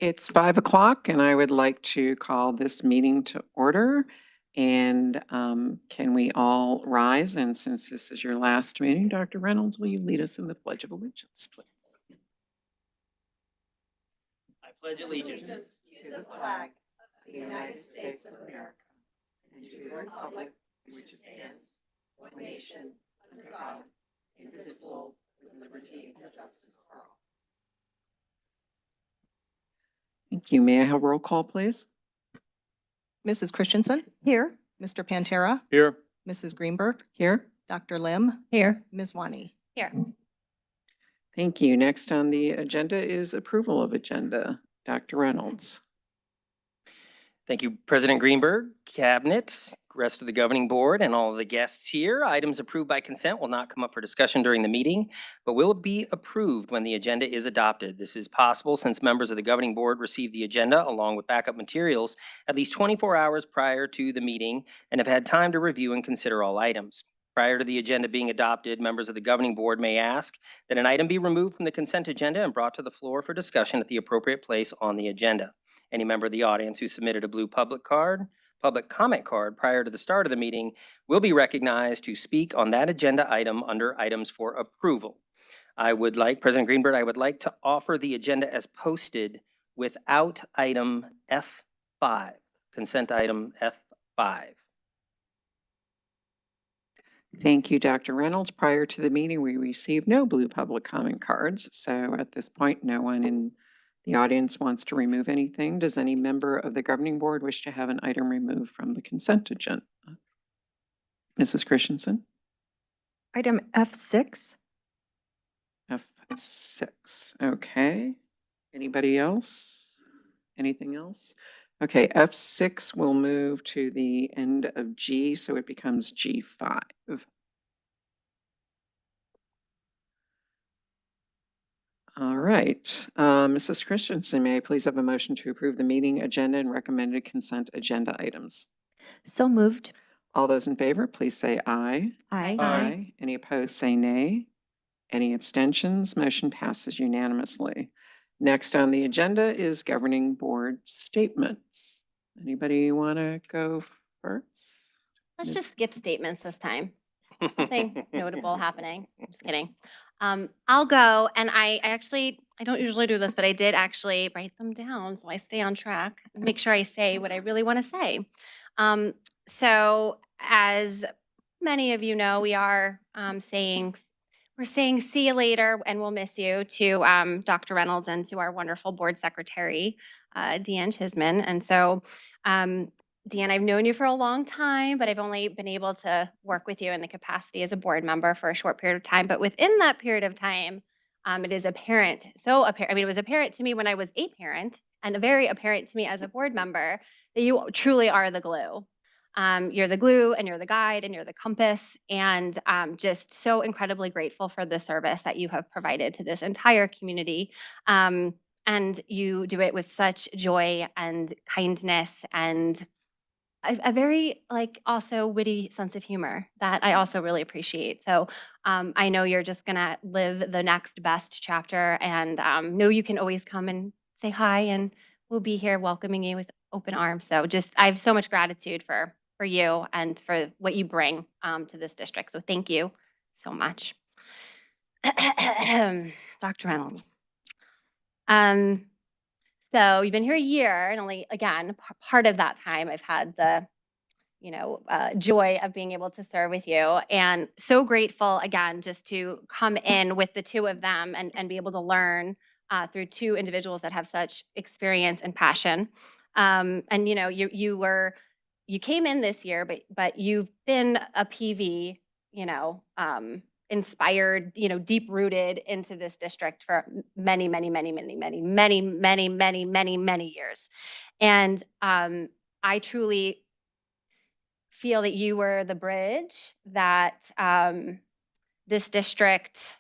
It's 5 o'clock, and I would like to call this meeting to order. And can we all rise? And since this is your last meeting, Dr. Reynolds, will you lead us in the Pledge of Allegiance, please? I pledge allegiance to the flag of the United States of America and to the republic which stands, one nation, under God, indivisible, with liberty and justice for all. Thank you. May I have roll call, please? Mrs. Christensen? Here. Mr. Pantera? here. Mrs. Greenberg? Here. Dr. Lim? Here. Ms. Wani? Here. Thank you. Next on the agenda is approval of agenda. Dr. Reynolds. Thank you, President Greenberg, Cabinet, rest of the governing board, and all of the guests here. Items approved by consent will not come up for discussion during the meeting, but will be approved when the agenda is adopted. This is possible since members of the governing board receive the agenda along with backup materials at least 24 hours prior to the meeting and have had time to review and consider all items. Prior to the agenda being adopted, members of the governing board may ask that an item be removed from the consent agenda and brought to the floor for discussion at the appropriate place on the agenda. Any member of the audience who submitted a blue public comment card prior to the start of the meeting will be recognized to speak on that agenda item under items for approval. President Greenberg, I would like to offer the agenda as posted without item F5, consent item F5. Thank you, Dr. Reynolds. Prior to the meeting, we received no blue public comment cards. So at this point, no one in the audience wants to remove anything. Does any member of the governing board wish to have an item removed from the consent agenda? Mrs. Christensen? Item F6. F6. Okay. Anybody else? Anything else? Okay, F6 will move to the end of G, so it becomes G5. All right. Mrs. Christensen, may I please have a motion to approve the meeting agenda and recommended consent agenda items? So moved. All those in favor, please say aye. Aye. Any opposed, say nay. Any abstentions? Motion passes unanimously. Next on the agenda is governing board statements. Anybody want to go first? Let's Ms. just skip statements this time. Nothing notable happening. I'm just kidding. I'll go, and I don't usually do this, but I did actually write them down so I stay on track and make sure I say what I really want to say. So as many of you know, we are we're saying see you later and we'll miss you to Dr. Reynolds and to our wonderful board secretary, Deanne Chisman. And so Deanne, I've known you for a long time, but I've only been able to work with you in the capacity as a board member for a short period of time. But within that period of time, it is apparent. It was apparent to me when I was a parent and very apparent to me as a board member that you truly are the glue. You're the glue and you're the guide and you're the compass, and just so incredibly grateful for the service that you have provided to this entire community. And you do it with such joy and kindness and a very also witty sense of humor that I also really appreciate. So I know you're just gonna live the next best chapter, and know you can always come and say hi, and we'll be here welcoming you with open arms. So I have so much gratitude for you and for what you bring to this district. So thank you so much. Dr. Reynolds. So you've been here a year, and only, again, part of that time I've had the, joy of being able to serve with you. And so grateful, again, just to come in with the two of them and be able to learn through two individuals that have such experience and passion. And, you came in this year, but you've been a PV, inspired, deep rooted into this district for many, many, many, many, many, many, many, many, many, many years. And I truly feel that you were the bridge that this district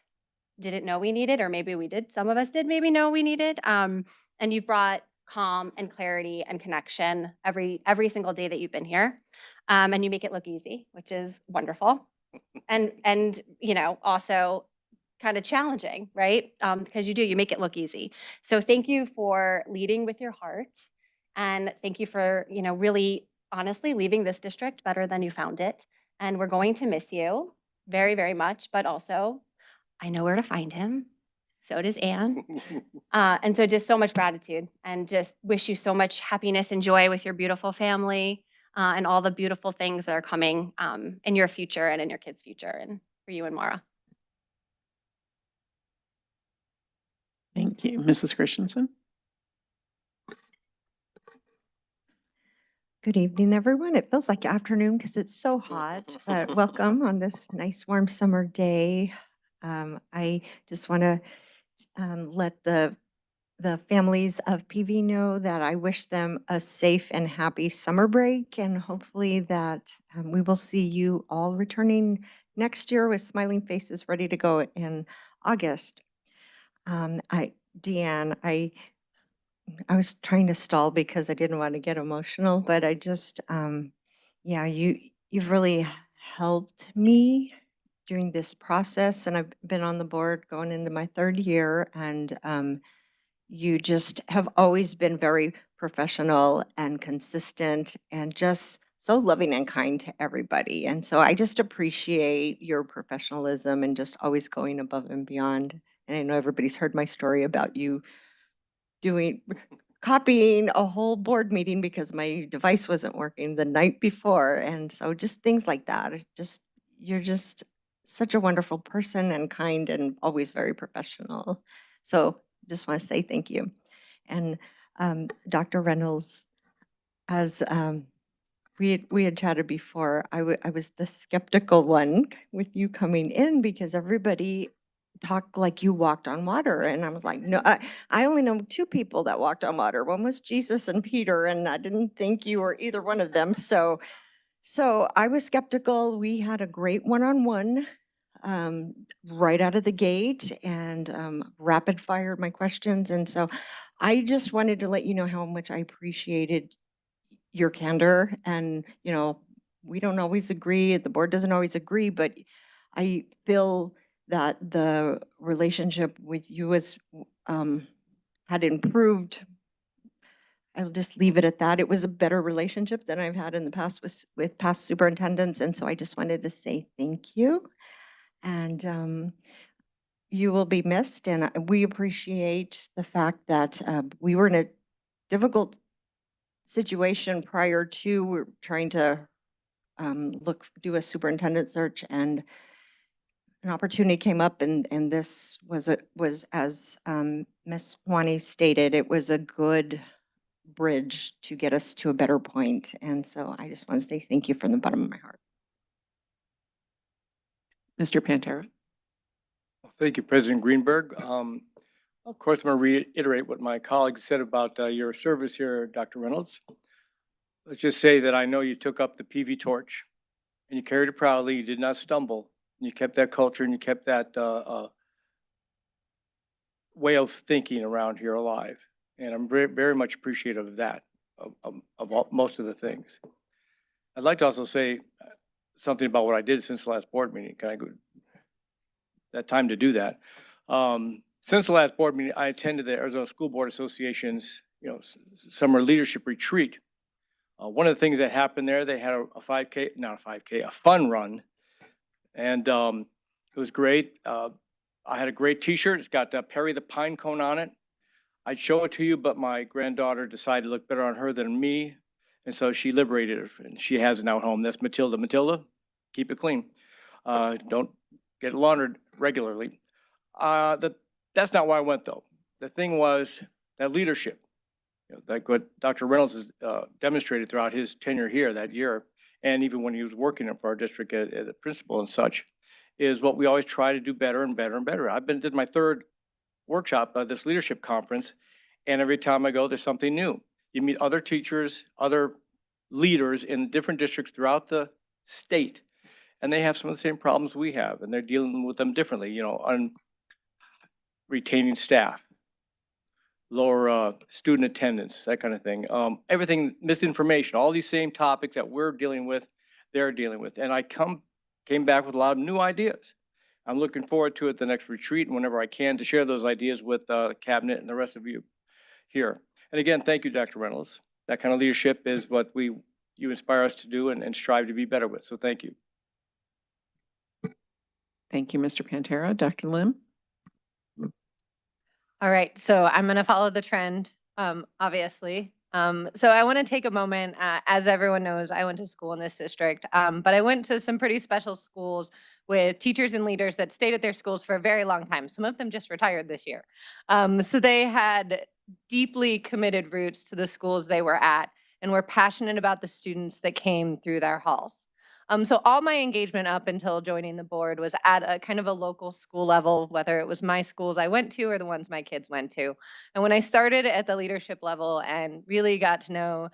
didn't know we needed, or maybe we did. Some of us did maybe know we needed. And you've brought calm and clarity and connection every single day that you've been here. And you make it look easy, which is wonderful. And also kind of challenging, right? Because you make it look easy. So thank you for leading with your heart. And thank you for, really honestly leaving this district better than you found it. And we're going to miss you very, very much, but also I know where to find him. So does Anne. And so just so much gratitude and just wish you so much happiness and joy with your beautiful family and all the beautiful things that are coming in your future and in your kids' future and for you and Mara. Thank you. Mrs. Christensen? Good evening, everyone. It feels like afternoon because it's so hot, but welcome on this nice warm summer day. I just want to let the families of PV know that I wish them a safe and happy summer break, and hopefully that we will see you all returning next year with smiling faces ready to go in August. Deanne, I was trying to stall because I didn't want to get emotional, but I just, yeah, you've really helped me during this process, and I've been on the board going into my 3rd year, and you just have always been very professional and consistent and just so loving and kind to everybody. And so I just appreciate your professionalism and just always going above and beyond. And I know everybody's heard my story about you copying a whole board meeting because my device wasn't working the night before. And so just things like that. You're just such a wonderful person and kind and always very professional. So just want to say thank you. And Dr. Reynolds, as we had chatted before, I was the skeptical one with you coming in because everybody talked like you walked on water. And I was like, no, I only know 2 people that walked on water. One was Jesus and Peter, and I didn't think you were either one of them. So I was skeptical. We had a great one-on-one right out of the gate and rapid fired my questions. And so I just wanted to let you know how much I appreciated your candor. And, we don't always agree, the board doesn't always agree, but I feel that the relationship with you had improved. I'll just leave it at that. It was a better relationship than I've had in the past with past superintendents. And so I just wanted to say thank you. And you will be missed. And we appreciate the fact that we were in a difficult situation prior to we're trying to do a superintendent search, and an opportunity came up, and this was as Ms. Wani stated, it was a good bridge to get us to a better point. And so I just want to say thank you from the bottom of my heart. Mr. Pantera? Thank you, President Greenberg. Of course, I'm going to reiterate what my colleagues said about your service here, Dr. Reynolds. Let's just say that I know you took up the PV torch and you carried it proudly. You did not stumble. And you kept that culture and you kept that way of thinking around here alive. And I'm very, very much appreciative of that, of most of the things. I'd like to also say something about what I did since the last board meeting. Can I go that time to do that? Since the last board meeting, I attended the Arizona School Board Association's, summer leadership retreat. One of the things that happened there, they had a 5K, not a 5K, a fun run. And it was great. I had a great t-shirt. It's got Perry the Pine Cone on it. I'd show it to you, but my granddaughter decided to look better on her than me. And so she liberated it, and she has it now at home. That's Matilda. Matilda, keep it clean. Don't get it laundered regularly. That's not why I went, though. The thing was that leadership, like what Dr. Reynolds has demonstrated throughout his tenure here that year, and even when he was working for our district as a principal and such, is what we always try to do better and better and better. Did my 3rd workshop of this leadership conference, and every time I go, there's something new. You meet other teachers, other leaders in different districts throughout the state, and they have some of the same problems we have, and they're dealing with them differently, on retaining staff, lower student attendance, that kind of thing. Everything, misinformation, all these same topics that we're dealing with, they're dealing with. And I came back with a lot of new ideas. I'm looking forward to it, the next retreat, and whenever I can, to share those ideas with the cabinet and the rest of you here. And again, thank you, Dr. Reynolds. That kind of leadership is what you inspire us to do and strive to be better with. So thank you. Thank you, Mr. Pantera. Dr. Lim? All right, so I'm going to follow the trend, obviously. So I want to take a moment. As everyone knows, I went to school in this district, but I went to some pretty special schools with teachers and leaders that stayed at their schools for a very long time. Some of them just retired this year. So they had deeply committed roots to the schools they were at and were passionate about the students that came through their halls. So all my engagement up until joining the board was at a kind of a local school level, whether it was my schools I went to or the ones my kids went to. And when I started at the leadership level and really got to know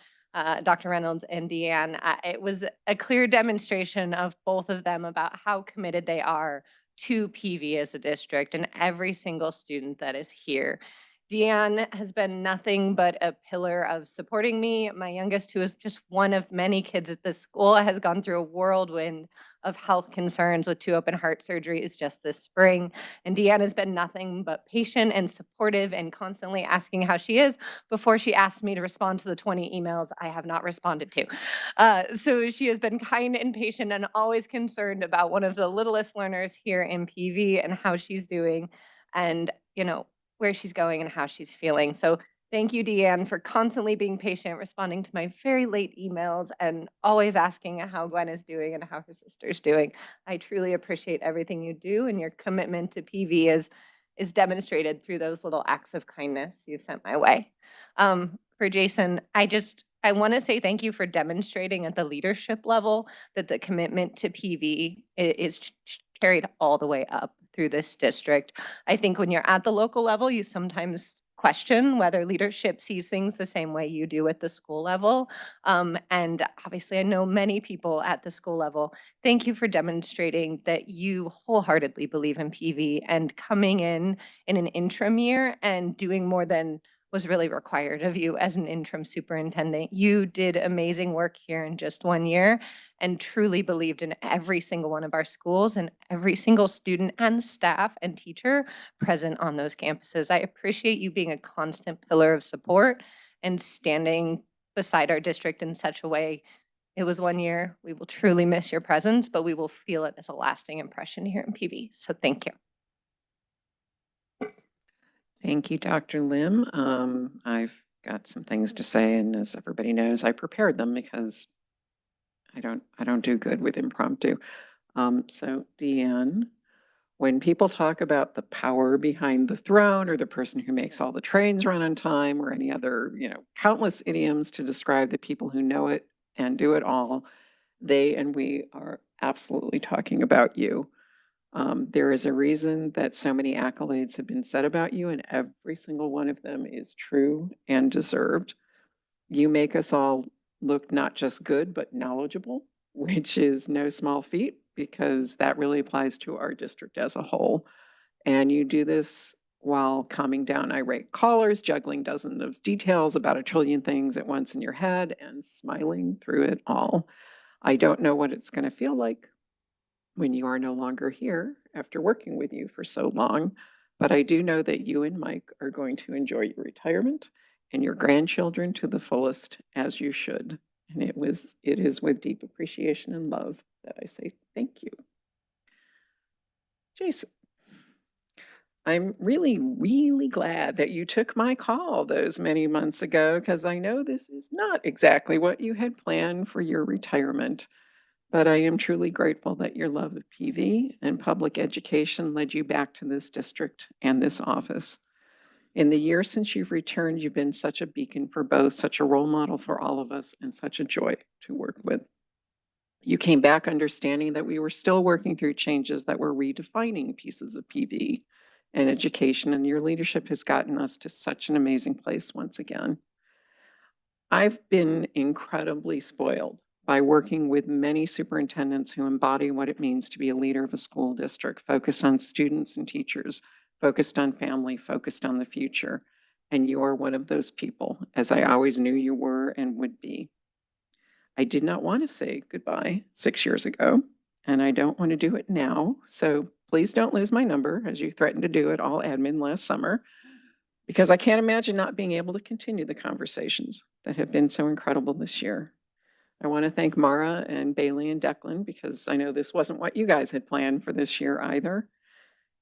Dr. Reynolds and Deanne, it was a clear demonstration of both of them about how committed they are to PV as a district and every single student that is here. Deanne has been nothing but a pillar of supporting me. My youngest, who is just one of many kids at this school, has gone through a whirlwind of health concerns with 2 open heart surgeries just this spring. And Deanne has been nothing but patient and supportive and constantly asking how she is before she asked me to respond to the 20 emails I have not responded to. So she has been kind and patient and always concerned about one of the littlest learners here in PV and how she's doing. And, where she's going and how she's feeling. So thank you, Deanne, for constantly being patient, responding to my very late emails, and always asking how Gwen is doing and how her sister's doing. I truly appreciate everything you do, and your commitment to PV is demonstrated through those little acts of kindness you've sent my way. For Jason, I want to say thank you for demonstrating at the leadership level that the commitment to PV is carried all the way up through this district. I think when you're at the local level, you sometimes question whether leadership sees things the same way you do at the school level. And obviously, I know many people at the school level. Thank you for demonstrating that you wholeheartedly believe in PV and coming in an interim year and doing more than was really required of you as an interim superintendent. You did amazing work here in just 1 year and truly believed in every single one of our schools and every single student and staff and teacher present on those campuses. I appreciate you being a constant pillar of support and standing beside our district in such a way. It was 1 year. We will truly miss your presence, but we will feel it as a lasting impression here in PV. So thank you. Thank you, Dr. Lim. I've got some things to say, and as everybody knows, I prepared them because I don't do good with impromptu. So Deanne, when people talk about the power behind the throne or the person who makes all the trains run on time or any other, countless idioms to describe the people who know it and do it all, they and we are absolutely talking about you. There is a reason that so many accolades have been said about you, and every single one of them is true and deserved. You make us all look not just good, but knowledgeable, which is no small feat because that really applies to our district as a whole. And you do this while calming down irate callers, juggling dozens of details about a trillion things at once in your head, and smiling through it all. I don't know what it's going to feel like when you are no longer here after working with you for so long, but I do know that you and Mike are going to enjoy your retirement and your grandchildren to the fullest, as you should. And it is with deep appreciation and love that I say thank you. Jason, I'm really, really glad that you took my call those many months ago, because I know this is not exactly what you had planned for your retirement. But I am truly grateful that your love of PV and public education led you back to this district and this office. In the years since you've returned, you've been such a beacon for both, such a role model for all of us, and such a joy to work with. You came back understanding that we were still working through changes that were redefining pieces of PV and education, and your leadership has gotten us to such an amazing place once again. I've been incredibly spoiled by working with many superintendents who embody what it means to be a leader of a school district, focused on students and teachers, focused on family, focused on the future. And you are one of those people, as I always knew you were and would be. I did not want to say goodbye 6 years ago, and I don't want to do it now. So please don't lose my number, as you threatened to do at all admin last summer, because I can't imagine not being able to continue the conversations that have been so incredible this year. I want to thank Mara and Bailey and Declan, because I know this wasn't what you guys had planned for this year either.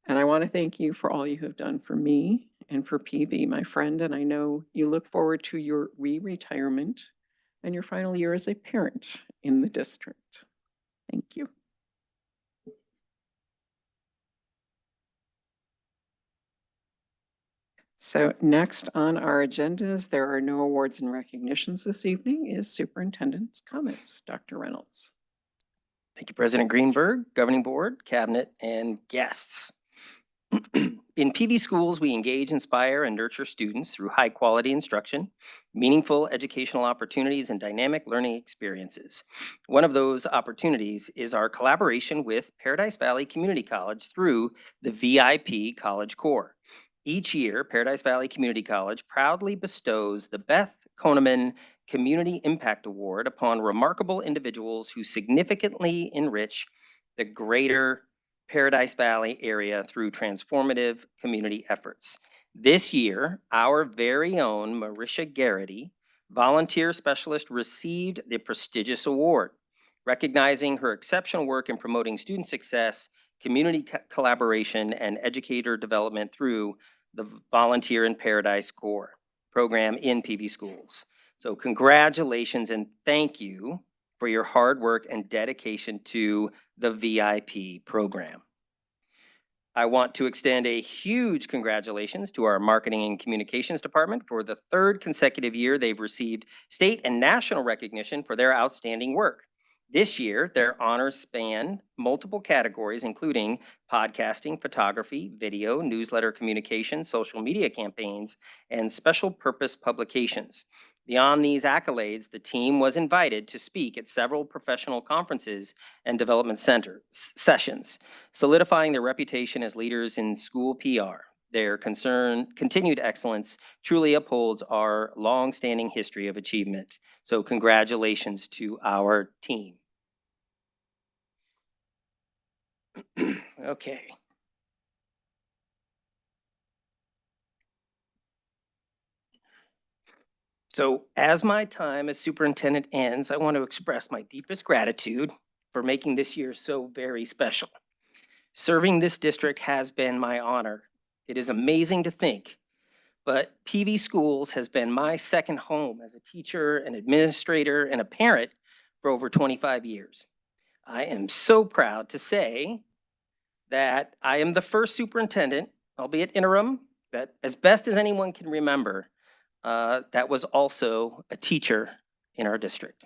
And I want to thank you for all you have done for me and for PV, my friend. And I know you look forward to your re-retirement and your final year as a parent in the district. Thank you. So next on our agendas, there are no awards and recognitions this evening, is superintendent's comments. Dr. Reynolds. Thank you, President Greenberg, Governing Board, Cabinet, and guests. In PV schools, we engage, inspire, and nurture students through high-quality instruction, meaningful educational opportunities, and dynamic learning experiences. One of those opportunities is our collaboration with Paradise Valley Community College through the VIP College Corps. Each year, Paradise Valley Community College proudly bestows the Beth Koneman Community Impact Award upon remarkable individuals who significantly enrich the greater Paradise Valley area through transformative community efforts. This year, our very own Marisha Garrity, volunteer specialist, received the prestigious award, recognizing her exceptional work in promoting student success, community collaboration, and educator development through the Volunteer in Paradise Corps program in PV schools. So congratulations and thank you for your hard work and dedication to the VIP program. I want to extend a huge congratulations to our marketing and communications department. For the third consecutive year, they've received state and national recognition for their outstanding work. This year, their honors span multiple categories, including podcasting, photography, video, newsletter communication, social media campaigns, and special purpose publications. Beyond these accolades, the team was invited to speak at several professional conferences and development center sessions, solidifying their reputation as leaders in school PR. Their continued excellence truly upholds our long-standing history of achievement. So congratulations to our team. Okay. So as my time as superintendent ends, I want to express my deepest gratitude for making this year so very special. Serving this district has been my honor. It is amazing to think, but PV Schools has been my second home as a teacher, an administrator, and a parent for over 25 years. I am so proud to say that I am the first superintendent, albeit interim, that as best as anyone can remember, that was also a teacher in our district.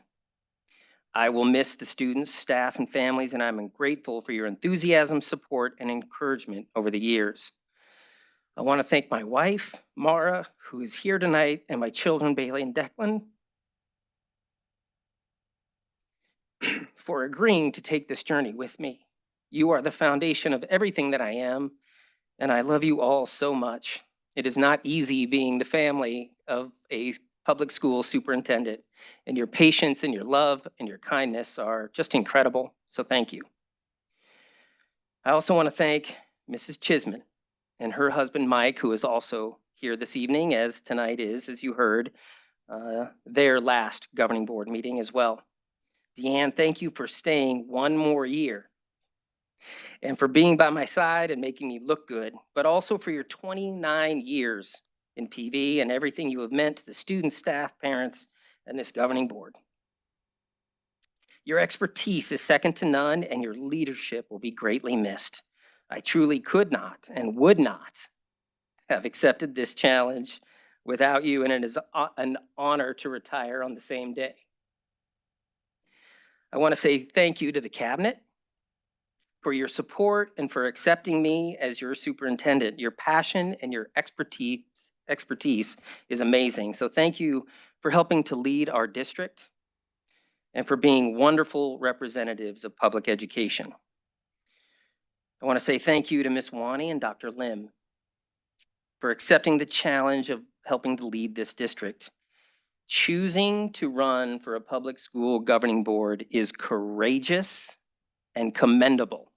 I will miss the students, staff, and families, and I'm grateful for your enthusiasm, support, and encouragement over the years. I want to thank my wife, Mara, who is here tonight, and my children, Bailey and Declan, for agreeing to take this journey with me. You are the foundation of everything that I am, and I love you all so much. It is not easy being the family of a public school superintendent, and your patience and your love and your kindness are just incredible, so thank you. I also want to thank Mrs. Chisman and her husband, Mike, who is also here this evening, as tonight is, as you heard, their last governing board meeting as well. Deanne, thank you for staying one more year and for being by my side and making me look good, but also for your 29 years in PV and everything you have meant to the students, staff, parents, and this governing board. Your expertise is second to none, and your leadership will be greatly missed. I truly could not and would not have accepted this challenge without you, and it is an honor to retire on the same day. I want to say thank you to the cabinet for your support and for accepting me as your superintendent. Your passion and your expertise is amazing. So thank you for helping to lead our district and for being wonderful representatives of public education. I want to say thank you to Ms. Wani and Dr. Lim for accepting the challenge of helping to lead this district. Choosing to run for a public school governing board is courageous and commendable.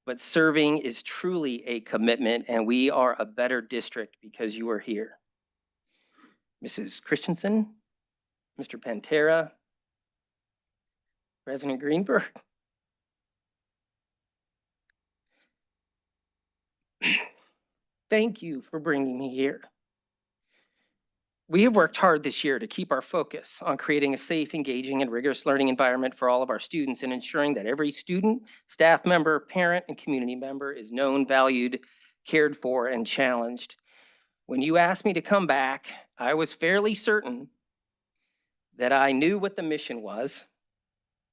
but serving is truly a commitment, and we are a better district because you are here. Mrs. Christensen, Mr. Pantera, President Greenberg. Thank you for bringing me here. We have worked hard this year to keep our focus on creating a safe, engaging, and rigorous learning environment for all of our students and ensuring that every student, staff member, parent, and community member is known, valued, cared for, and challenged. When you asked me to come back, I was fairly certain that I knew what the mission was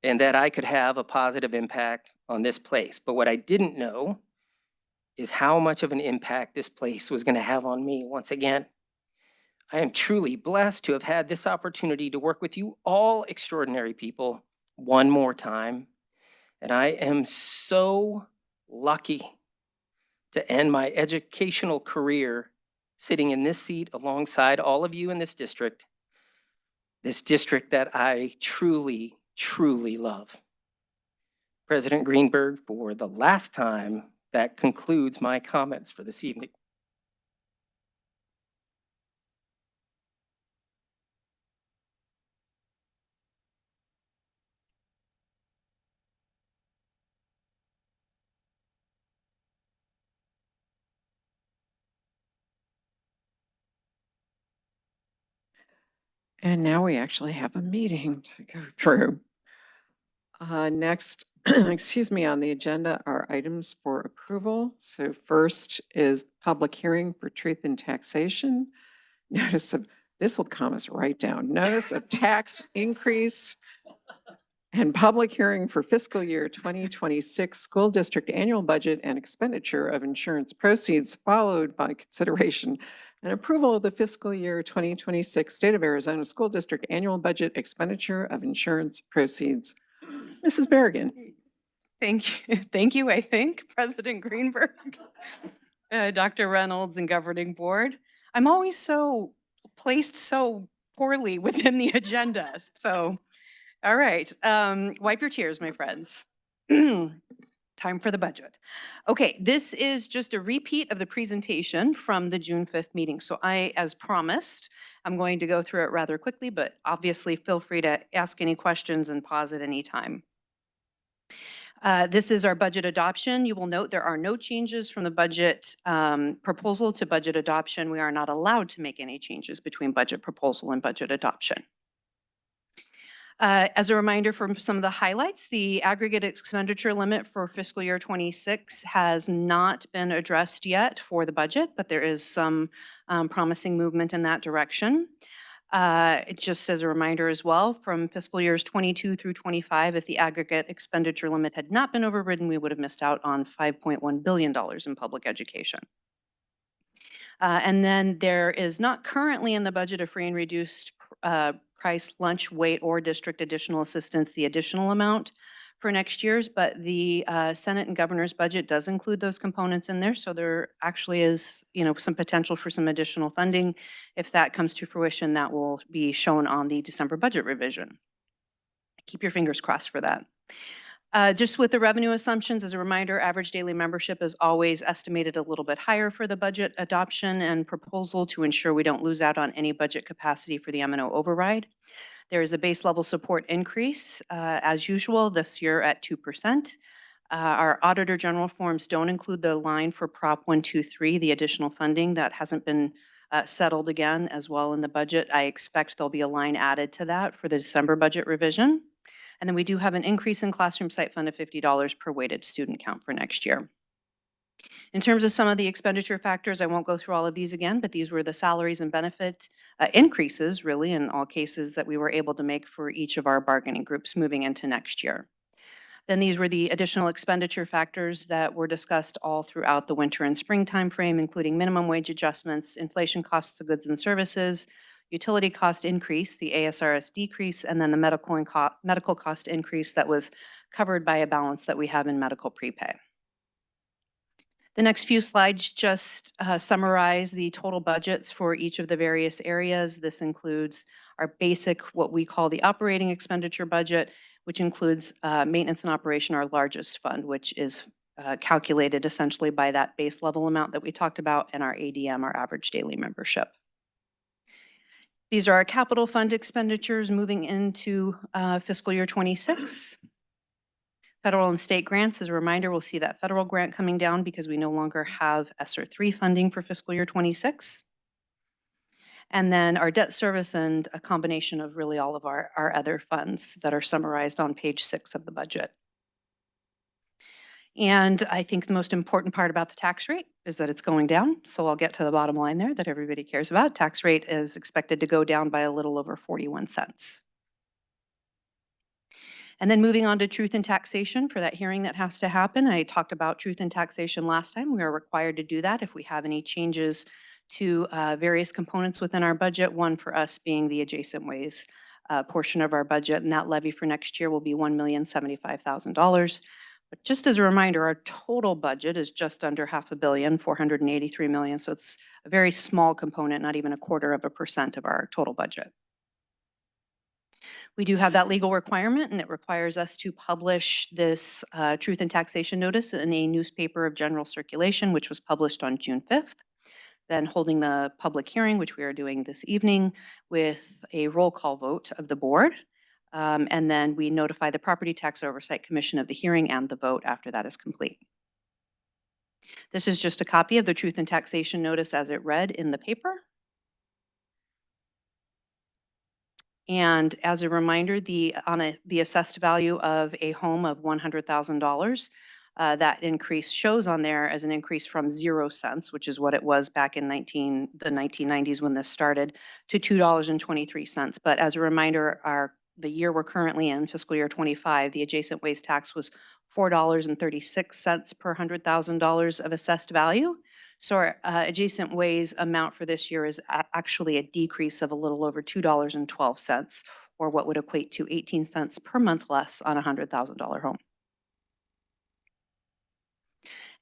and that I could have a positive impact on this place. But what I didn't know is how much of an impact this place was going to have on me once again. I am truly blessed to have had this opportunity to work with you all extraordinary people one more time. And I am so lucky to end my educational career sitting in this seat alongside all of you in this district that I truly, truly love. President Greenberg, for the last time, that concludes my comments for this evening. And now we actually have a meeting to go through. Next, excuse me, on the agenda are items for approval. So first is public hearing for truth in taxation. Notice of, this will calm us right down. Notice of tax increase and public hearing for fiscal year 2026 school district annual budget and expenditure of insurance proceeds, followed by consideration and approval of the fiscal year 2026 State of Arizona School District annual budget expenditure of insurance proceeds. Mrs. Berrigan. Thank you, I think, President Greenberg, Dr. Reynolds and Governing Board. I'm always so placed so poorly within the agenda. So, all right, wipe your tears, my friends. Time for the budget. Okay, this is just a repeat of the presentation from the June 5th meeting. So I, as promised, I'm going to go through it rather quickly, but obviously feel free to ask any questions and pause at any time. This is our budget adoption. You will note there are no changes from the budget proposal to budget adoption. We are not allowed to make any changes between budget proposal and budget adoption. As a reminder from some of the highlights, the aggregate expenditure limit for fiscal year 26 has not been addressed yet for the budget, but there is some promising movement in that direction. Just as a reminder as well, from fiscal years 22 through 25, if the aggregate expenditure limit had not been overridden, we would have missed out on $5.1 billion in public education. And then there is not currently in the budget a free and reduced price lunch, weight, or district additional assistance, the additional amount for next year's, but the Senate and governor's budget does include those components in there. So there actually is, some potential for some additional funding. If that comes to fruition, that will be shown on the December budget revision. Keep your fingers crossed for that. Just with the revenue assumptions, as a reminder, average daily membership is always estimated a little bit higher for the budget adoption and proposal to ensure we don't lose out on any budget capacity for the M&O override. There is a base level support increase, as usual, this year at 2%. Our Auditor General forms don't include the line for Prop 123, the additional funding that hasn't been settled again as well in the budget. I expect there'll be a line added to that for the December budget revision. And then we do have an increase in classroom site fund of $50 per weighted student count for next year. In terms of some of the expenditure factors, I won't go through all of these again, but these were the salaries and benefit increases, really, in all cases that we were able to make for each of our bargaining groups moving into next year. Then these were the additional expenditure factors that were discussed all throughout the winter and spring timeframe, including minimum wage adjustments, inflation costs of goods and services, utility cost increase, the ASRS decrease, and then the medical cost increase that was covered by a balance that we have in medical prepay. The next few slides just summarize the total budgets for each of the various areas. This includes our basic, what we call the operating expenditure budget, which includes maintenance and operation, our largest fund, which is calculated essentially by that base level amount that we talked about, and our ADM, our average daily membership. These are our capital fund expenditures moving into fiscal year 26. Federal and state grants, as a reminder, we'll see that federal grant coming down because we no longer have ESSER 3 funding for fiscal year 26. And then our debt service and a combination of really all of our other funds that are summarized on page 6 of the budget. And I think the most important part about the tax rate is that it's going down. So I'll get to the bottom line there that everybody cares about. Tax rate is expected to go down by a little over 41 cents. And then moving on to truth and taxation for that hearing that has to happen. I talked about truth and taxation last time. We are required to do that if we have any changes to various components within our budget, one for us being the adjacent ways portion of our budget, and that levy for next year will be $1,075,000. But just as a reminder, our total budget is just under $500 million, $483 million, so it's a very small component, not even 0.25% of our total budget. We do have that legal requirement, and it requires us to publish this truth and taxation notice in a newspaper of general circulation, which was published on June 5th. Then holding the public hearing, which we are doing this evening, with a roll call vote of the board. And then we notify the Property Tax Oversight Commission of the hearing and the vote after that is complete. This is just a copy of the truth and taxation notice as it read in the paper. And as a reminder, the assessed value of a home of $100,000, that increase shows on there as an increase from 0 cents, which is what it was back in the 1990s when this started, to $2.23. But as a reminder, the year we're currently in, fiscal year 25, the adjacent ways tax was $4.36 per $100,000 of assessed value. So our adjacent ways amount for this year is actually a decrease of a little over $2.12, or what would equate to 18 cents per month less on a $100,000 home.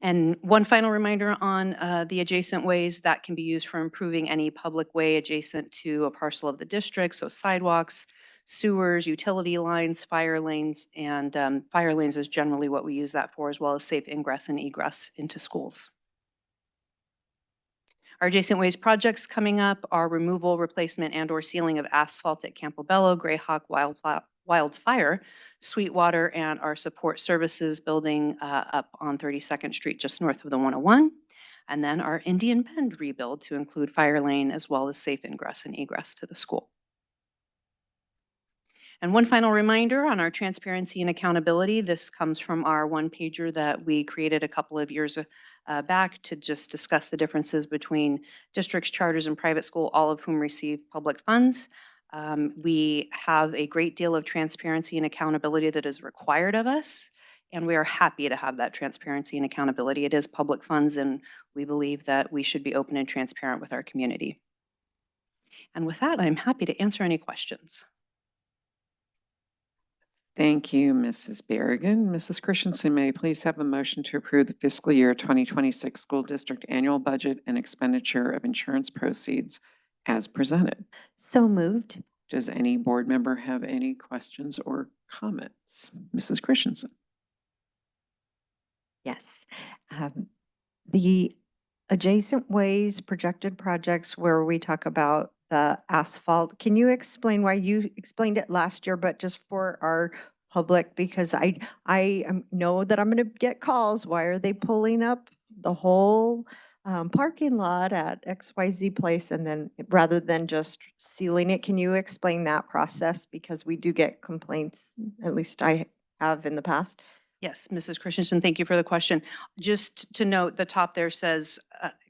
And one final reminder on the adjacent ways that can be used for improving any public way adjacent to a parcel of the district, so sidewalks, sewers, utility lines, fire lanes, and fire lanes is generally what we use that for, as well as safe ingress and egress into schools. Our adjacent ways projects coming up are removal, replacement, and/or sealing of asphalt at Campobello, Greyhawk, Wildfire, Sweetwater, and our support services building up on 32nd Street, just north of the 101. And then our Indian Bend rebuild to include fire lane as well as safe ingress and egress to the school. And one final reminder on our transparency and accountability. This comes from our one-pager that we created a couple of years back to just discuss the differences between districts, charters, and private school, all of whom receive public funds. We have a great deal of transparency and accountability that is required of us, and we are happy to have that transparency and accountability. It is public funds, and we believe that we should be open and transparent with our community. And with that, I'm happy to answer any questions. Thank you, Mrs. Berrigan. Mrs. Christensen, may I please have a motion to approve the fiscal year 2026 school district annual budget and expenditure of insurance proceeds as presented? So moved. Does any board member have any questions or comments? Mrs. Christensen. Yes. The adjacent ways projected projects where we talk about the asphalt, can you explain why you explained it last year, but just for our public, because I know that I'm going to get calls. Why are they pulling up the whole parking lot at XYZ place, and then rather than just sealing it? Can you explain that process? Because we do get complaints, at least I have in the past. Yes, Mrs. Christensen, thank you for the question. Just to note, the top there says,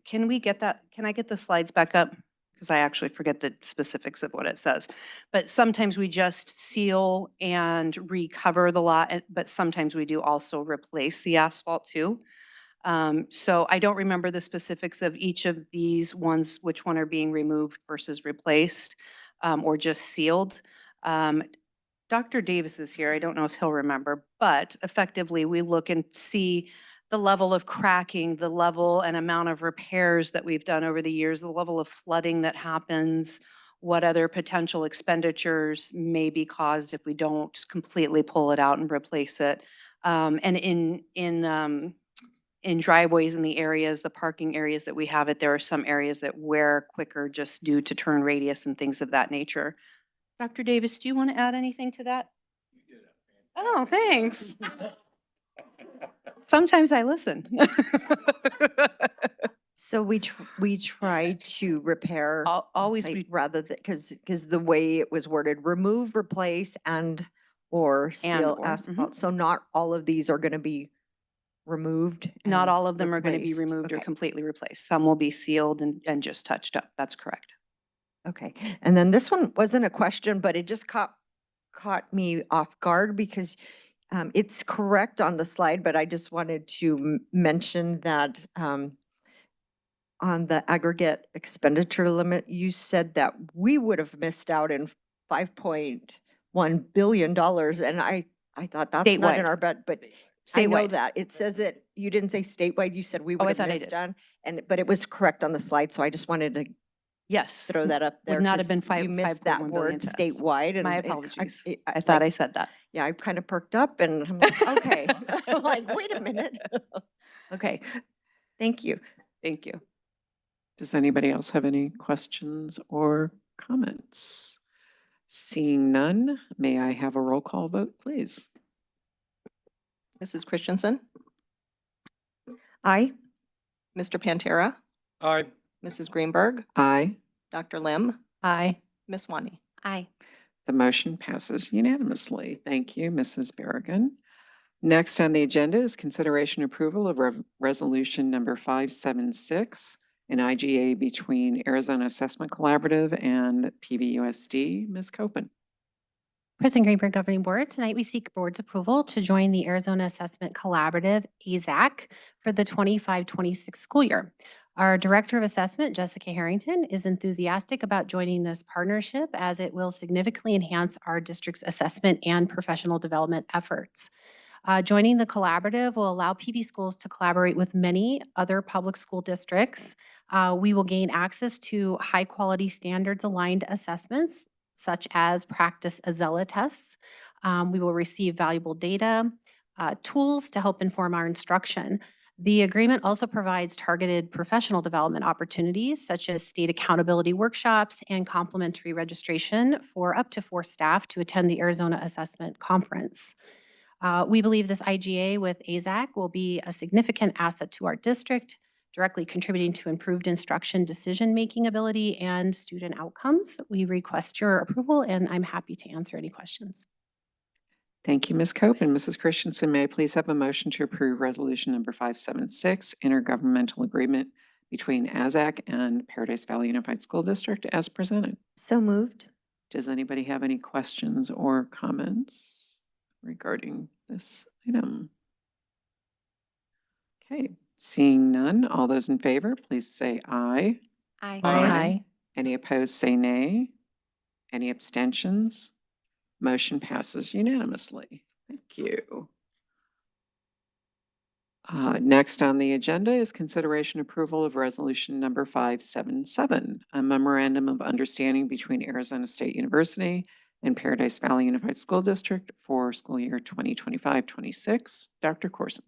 can we get that? Can I get the slides back up? Because I actually forget the specifics of what it says. But sometimes we just seal and recover the lot, but sometimes we do also replace the asphalt too. So I don't remember the specifics of each of these ones, which one are being removed versus replaced or just sealed. Dr. Davis is here. I don't know if he'll remember, but effectively we look and see the level of cracking, the level and amount of repairs that we've done over the years, the level of flooding that happens, what other potential expenditures may be caused if we don't completely pull it out and replace it. And in in driveways in the areas, the parking areas that we have it, there are some areas that wear quicker just due to turn radius and things of that nature. Dr. Davis, do you want to add anything to that? Oh, thanks. Sometimes I listen. So we try to repair, Always, like, be rather than, because the way it was worded, remove, replace, or seal or, asphalt. So not all of these are going to be removed. not and all of them are going to be replaced. removed or Okay. completely replaced. Some will be sealed and just touched up. That's correct. Okay, and then this one wasn't a question, but it just caught me off guard because it's correct on the slide, but I just wanted to mention that on the aggregate expenditure limit, you said that we would have missed out in $5.1 billion, and I thought that's not in Statewide. our bet, but I know Statewide. that. It says it, you didn't say statewide, you said we Oh, I would have thought I missed did. on, but it was correct on the slide, so I just wanted to Yes. throw that up there. Would not have 'cause been You missed that 5.1 word billion to us. statewide. And My it- apologies. I I thought I like, said that. yeah, I kind of perked up and I'm like, okay, I'm like, wait a minute. Okay, thank you. Thank you. Does anybody else have any questions or comments? Seeing none, may I have a roll call vote, please? Mrs. Christensen, Aye. Mr. Pantera, Aye. Mrs. Greenberg, Aye. Dr. Lim, Aye. Ms. Swanee. Aye. The motion passes unanimously. Thank you, Mrs. Berrigan. Next on the agenda is consideration approval of resolution number 576, an IGA between Arizona Assessment Collaborative and PVUSD. Ms. Copen. President Greenberg Governing Board, tonight we seek board's approval to join the Arizona Assessment Collaborative, AZAC, for the 25-26 school year. Our Director of Assessment, Jessica Harrington, is enthusiastic about joining this partnership as it will significantly enhance our district's assessment and professional development efforts. Joining the collaborative will allow PV schools to collaborate with many other public school districts. We will gain access to high-quality standards-aligned assessments, such as practice Azella tests. We will receive valuable data, tools to help inform our instruction. The agreement also provides targeted professional development opportunities, such as state accountability workshops and complimentary registration for up to 4 staff to attend the Arizona Assessment Conference. We believe this IGA with AZAC will be a significant asset to our district, directly contributing to improved instruction decision-making ability and student outcomes. We request your approval, and I'm happy to answer any questions. Thank you, Ms. Copen. Mrs. Christensen, may I please have a motion to approve resolution number 576, intergovernmental agreement between AZAC and Paradise Valley Unified School District as presented? So moved. Does anybody have any questions or comments regarding this item? Okay, seeing none, all those in favor, please say aye. Aye. Aye. Any opposed, say nay. Any abstentions? Motion passes unanimously. Thank you. Next on the agenda is consideration approval of resolution number 577, a memorandum of understanding between Arizona State University and Paradise Valley Unified School District for school year 2025-26. Dr. Corson.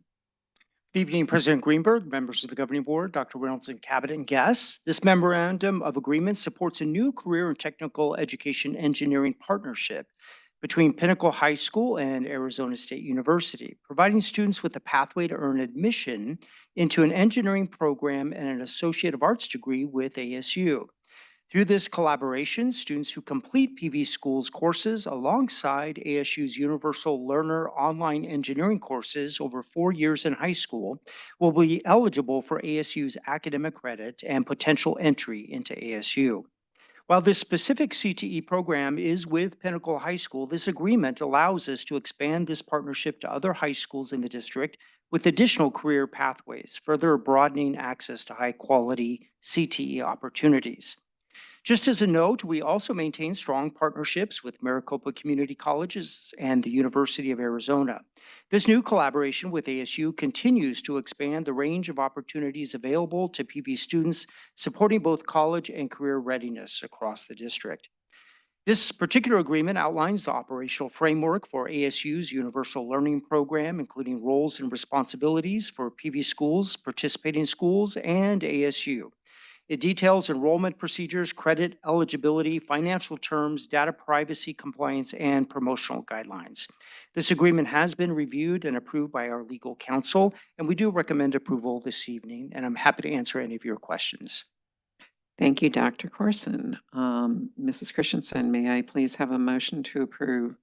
Good evening, President Greenberg, members of the Governing Board, Dr. Reynolds, and Cabinet and guests. This memorandum of agreement supports a new career and technical education engineering partnership between Pinnacle High School and Arizona State University, providing students with a pathway to earn admission into an engineering program and an Associate of Arts degree with ASU. Through this collaboration, students who complete PV School's courses alongside ASU's Universal Learner online engineering courses over 4 years in high school will be eligible for ASU's academic credit and potential entry into ASU. While this specific CTE program is with Pinnacle High School, this agreement allows us to expand this partnership to other high schools in the district with additional career pathways, further broadening access to high-quality CTE opportunities. Just as a note, we also maintain strong partnerships with Maricopa Community Colleges and the University of Arizona. This new collaboration with ASU continues to expand the range of opportunities available to PV students, supporting both college and career readiness across the district. This particular agreement outlines the operational framework for ASU's Universal Learning Program, including roles and responsibilities for PV schools, participating schools, and ASU. It details enrollment procedures, credit eligibility, financial terms, data privacy compliance, and promotional guidelines. This agreement has been reviewed and approved by our legal counsel, and we do recommend approval this evening, and I'm happy to answer any of your questions. Thank you, Dr. Corson. Mrs. Christensen, may I please have a motion to approve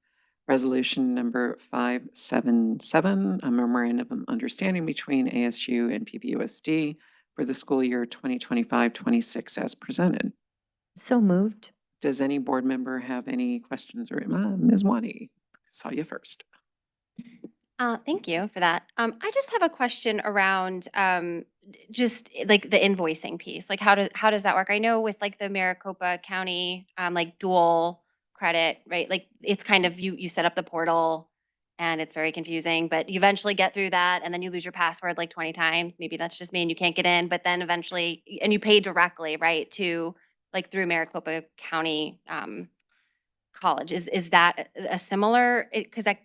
resolution number 577, a memorandum of understanding between ASU and PVUSD for the school year 2025-26 as presented? So moved. Does any board member have any questions or, Ms. Wani, saw you first. Thank you for that. I just have a question around just like the invoicing piece. Like how does that work? I know with like the Maricopa County like dual credit, right? Like it's kind of you set up the portal and it's very confusing, but you eventually get through that and then you lose your password like 20 times. Maybe that's just me and you can't get in, but then eventually and you pay directly, right, to like through Maricopa County college. Is that a similar? Because I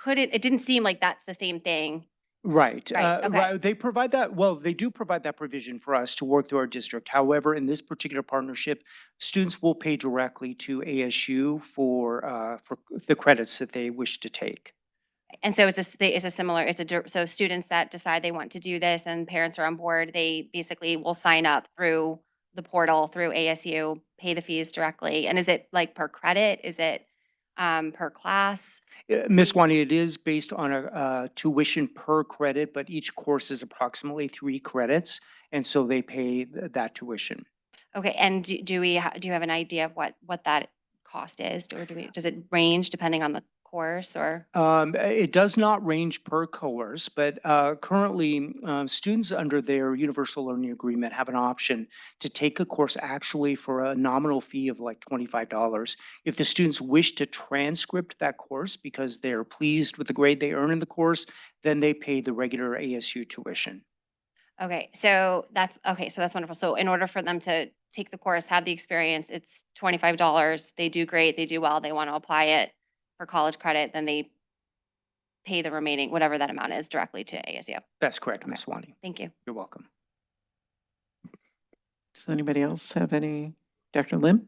couldn't. It didn't seem like that's the same thing. Right. Right, okay. Right. They provide that, well, they do provide that provision for us to work through our district. However, in this particular partnership, students will pay directly to ASU for the credits that they wish to take. And so it's a similar. So students that decide they want to do this and parents are on board, they basically will sign up through the portal through ASU, pay the fees directly. And is it like per credit? Is it per class? Ms. Wani, it is based on a tuition per credit, but each course is approximately 3 credits, and so they pay that tuition. Okay. And do you have an idea of what that cost is, or does it range depending on the course or? It does not range per course, but currently students under their Universal Learning Agreement have an option to take a course actually for a nominal fee of like $25. If the students wish to transcript that course because they're pleased with the grade they earn in the course, then they pay the regular ASU tuition. Okay, so that's wonderful. So in order for them to take the course, have the experience, it's $25. They do great, they do well, they want to apply it for college credit, then they pay the remaining, whatever that amount is, directly to ASU. That's correct, Okay. Ms. Wani. Thank you. You're welcome. Does anybody else have any? Dr. Lim?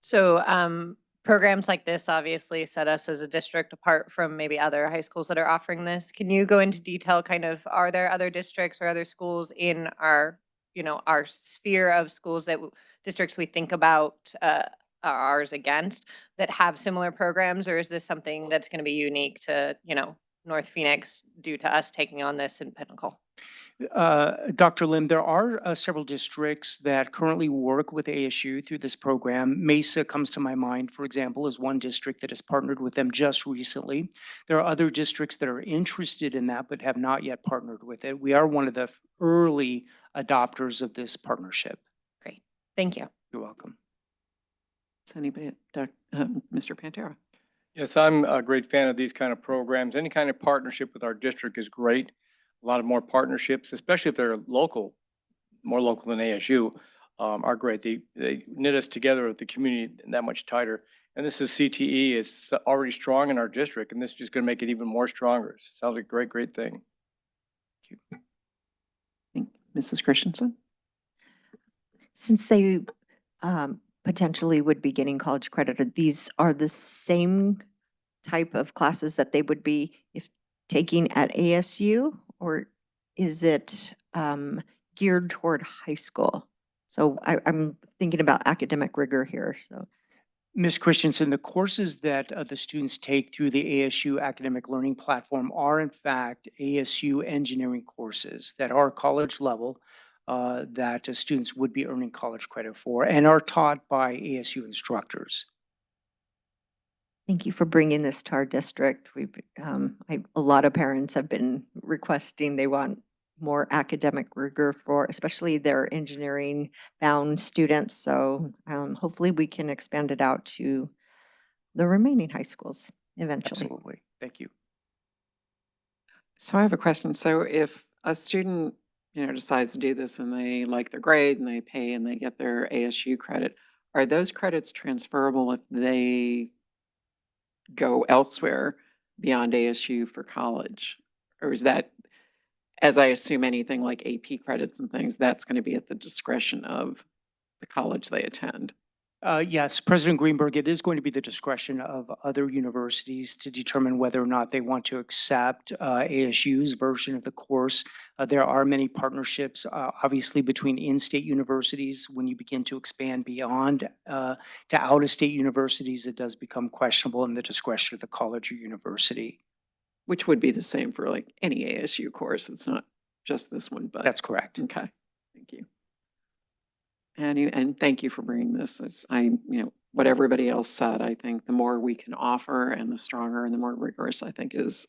So programs like this obviously set us as a district apart from maybe other high schools that are offering this. Can you go into detail kind of, are there other districts or other schools in our, our sphere of schools that districts we think about ours against that have similar programs, or is this something that's going to be unique to, North Phoenix due to us taking on this in Pinnacle? Dr. Lim, there are several districts that currently work with ASU through this program. Mesa comes to my mind, for example, is one district that has partnered with them just recently. There are other districts that are interested in that but have not yet partnered with it. We are one of the early adopters of this partnership. Great. Thank you. You're welcome. Does anybody, Mr. Pantera? Yes, I'm a great fan of these kind of programs. Any kind of partnership with our district is great. A lot of more partnerships, especially if they're local, more local than ASU, are great. They knit us together with the community that much tighter. And this is CTE. It's already strong in our district, and this is just going to make it even more stronger. Sounds like a great, great thing. Thank you. Mrs. Christensen? Since they potentially would be getting college credit, these are the same type of classes that they would be if taking at ASU, or is it geared toward high school? So I'm thinking about academic rigor here. So, Ms. Christensen, the courses that the students take through the ASU academic learning platform are in fact ASU engineering courses that are college level that students would be earning college credit for and are taught by ASU instructors. thank you for bringing this to our district. A lot of parents have been requesting they want more academic rigor for especially their engineering bound students. So hopefully we can expand it out to the remaining high schools eventually. Absolutely. Thank you. So I have a question. So if a student, decides to do this and they like their grade and they pay and they get their ASU credit, are those credits transferable if they go elsewhere beyond ASU for college? Or is that, as I assume anything like AP credits and things, that's going to be at the discretion of the college they attend? Yes, President Greenberg, it is going to be the discretion of other universities to determine whether or not they want to accept ASU's version of the course. There are many partnerships, obviously, between in-state universities. When you begin to expand beyond to out-of-state universities, it does become questionable in the discretion of the college or university. Which would be the same for like any ASU course. It's not just this one, but. That's correct. Okay, thank you. And thank you for bringing this. What everybody else said, I think the more we can offer and the stronger and the more rigorous, I think is,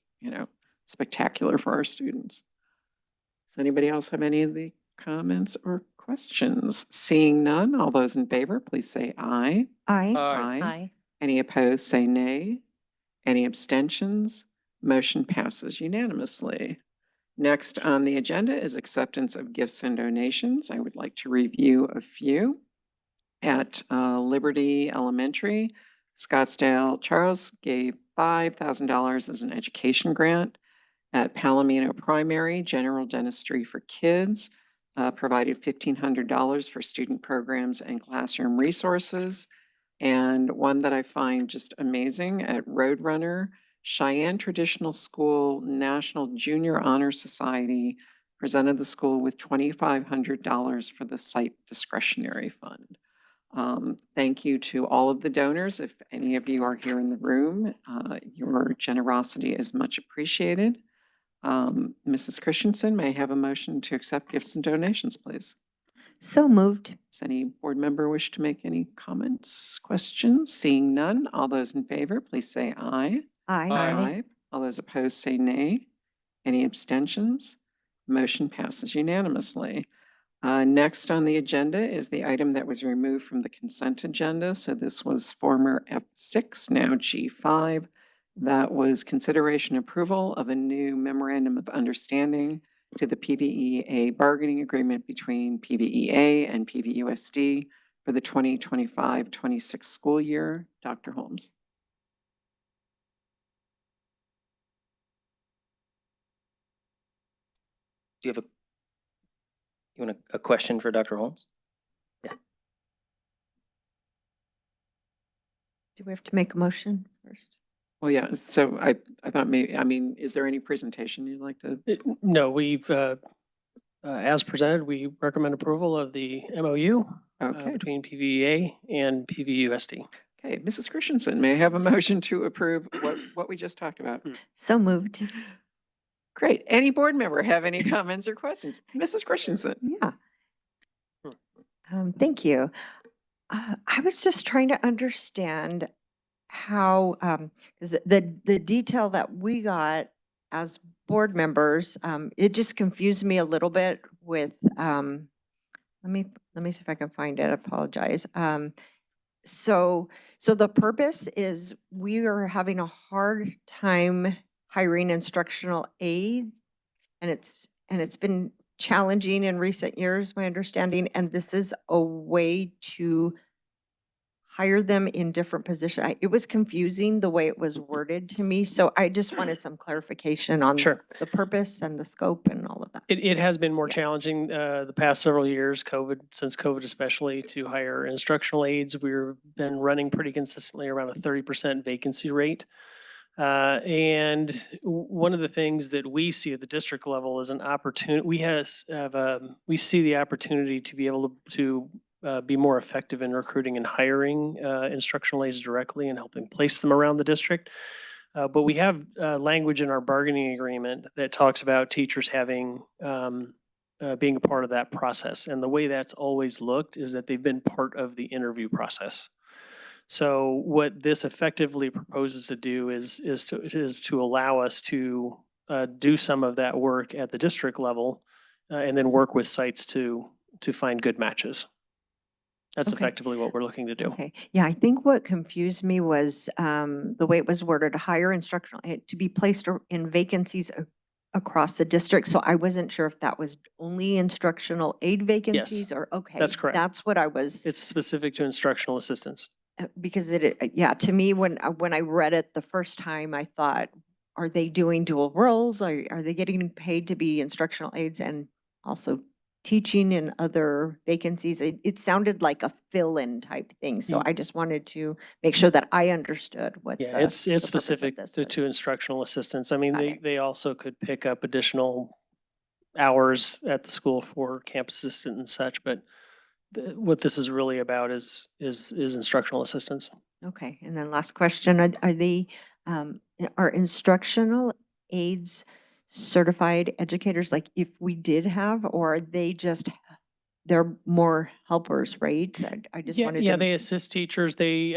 spectacular for our students. Does anybody else have any of the comments or questions? Seeing none, all those in favor, please say aye. Aye. Aye. Any opposed, say nay. Any abstentions? Motion passes unanimously. Next on the agenda is acceptance of gifts and donations. I would like to review a few. At Liberty Elementary, Scottsdale Charles gave $5,000 as an education grant. At Palomino Primary, General Dentistry for Kids provided $1,500 for student programs and classroom resources. And one that I find just amazing at Roadrunner, Cheyenne Traditional School National Junior Honor Society presented the school with $2,500 for the site discretionary fund. Thank you to all of the donors. If any of you are here in the room, your generosity is much appreciated. Mrs. Christensen, may I have a motion to accept gifts and donations, please? So moved. Does any board member wish to make any comments, questions? Seeing none, all those in favor, please say aye. Aye. All those opposed say nay. Any abstentions? Motion passes unanimously. Next on the agenda is the item that was removed from the consent agenda. So this was former F6, now G5. That was consideration approval of a new memorandum of understanding to the PVEA bargaining agreement between PVEA and PVUSD for the 2025-26 school year. Dr. Holmes. Do you have a question for Dr. Holmes? Yeah. Do we have to make a motion first? Well, yeah, so I thought maybe, is there any presentation you'd like to? No, we've, as presented, we recommend approval of the MOU Okay. between PVEA and PVUSD. Okay, Mrs. Christensen, may I have a motion to approve what we just talked about? So moved. Great. Any board member have any comments or questions? Mrs. Christensen? Yeah. Thank you. I was just trying to understand how, 'cause the detail that we got as board members, it just confused me a little bit with, let me see if I can find it. I apologize. So the purpose is we are having a hard time hiring instructional aides, and it's been challenging in recent years, my understanding, and this is a way to hire them in different positions. It was confusing the way it was worded to me, so I just wanted some clarification on Sure. the purpose and the scope and all of that. It has been more Yeah. challenging the past several years, since COVID especially, to hire instructional aides. We've been running pretty consistently around a 30% vacancy rate. And one of the things that we see at the district level is an opportunity. We see the opportunity to be able to be more effective in recruiting and hiring instructional aides directly and helping place them around the district. But we have language in our bargaining agreement that talks about teachers having being a part of that process. And the way that's always looked is that they've been part of the interview process. So what this effectively proposes to do is to allow us to do some of that work at the district level and then work with sites to find good matches. That's Okay. effectively what we're looking to do. Okay, yeah, I think what confused me was the way it was worded, hire instructional aide to be placed in vacancies across the district. So I wasn't sure if that was only instructional aid vacancies or, okay. that's correct. That's what I was, It's specific to instructional assistants. because yeah, to me, when I read it the first time, I thought, are they doing dual roles? Are they getting paid to be instructional aides and also teaching in other vacancies? It sounded like a fill-in type thing. So I just wanted to make sure that I understood what Yeah, the it's purpose of specific this to, was. to instructional assistants. I mean, Got they, it. they also could pick up additional hours at the school for camp assistant and such, but what this is really about is instructional assistants. Okay, and then last question, are they, are instructional aides certified educators, like if we did have, or are they just, they're more helpers, right? I just wanted Yeah, to. they assist teachers. They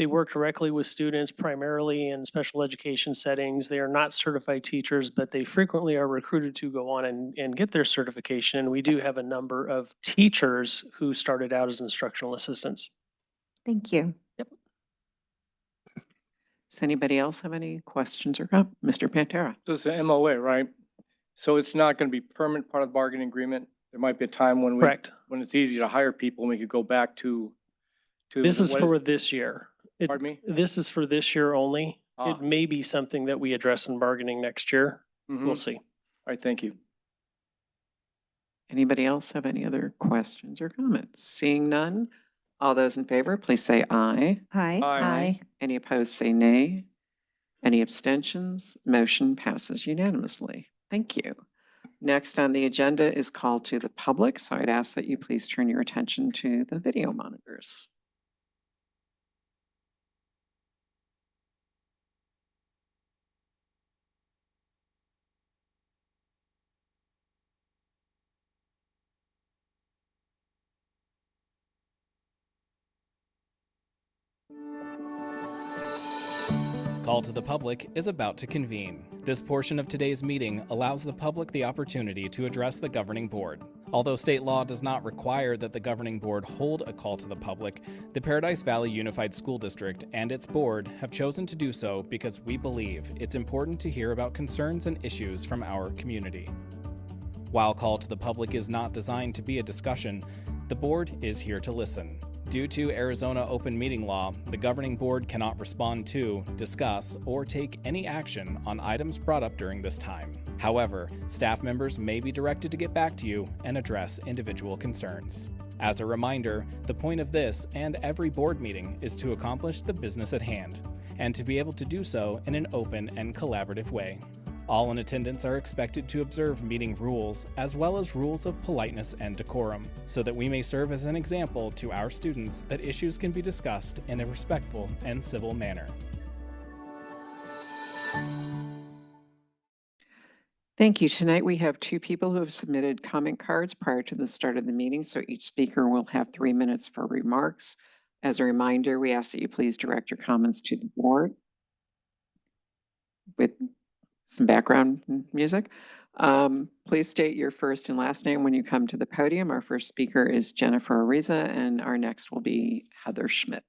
work directly with students primarily in special education settings. They are not certified teachers, but they frequently are recruited to go on and get their certification. And we do have a number of teachers who started out as instructional assistants. Thank you. Does anybody else have any questions or comments? Mr. Pantera? So it's an MOA, right? So it's not going to be permanent part of the bargaining agreement. There might be a time when Correct. when it's easy to hire people and we could go back to. This is what for this year. Pardon me? This is for this year only. Ah. It may be something that we address in bargaining next year. Mhm. We'll see. All right, thank you. Anybody else have any other questions or comments? Seeing none, all those in favor, please say aye. Hi. Aye. Any opposed, say nay. Any abstentions? Motion passes unanimously. Thank you. Next on the agenda is call to the public, so I'd ask that you please turn your attention to the video monitors. Call to the Public is about to convene. This portion of today's meeting allows the public the opportunity to address the governing board. Although state law does not require that the governing board hold a call to the public, the Paradise Valley Unified School District and its board have chosen to do so because we believe it's important to hear about concerns and issues from our community. While Call to the Public is not designed to be a discussion, the board is here to listen. Due to Arizona open meeting law, the governing board cannot respond to, discuss, or take any action on items brought up during this time. However, staff members may be directed to get back to you and address individual concerns. As a reminder, the point of this and every board meeting is to accomplish the business at hand, and to be able to do so in an open and collaborative way. All in attendance are expected to observe meeting rules, as well as rules of politeness and decorum, so that we may serve as an example to our students that issues can be discussed in a respectful and civil manner. Thank you. Tonight we have two people who have submitted comment cards prior to the start of the meeting, so each speaker will have 3 minutes for remarks. As a reminder, we ask that you please direct your comments to the board with some background music. Please state your first and last name when you come to the podium. Our first speaker is Jennifer Ariza, and our next will be Heather Schmidt.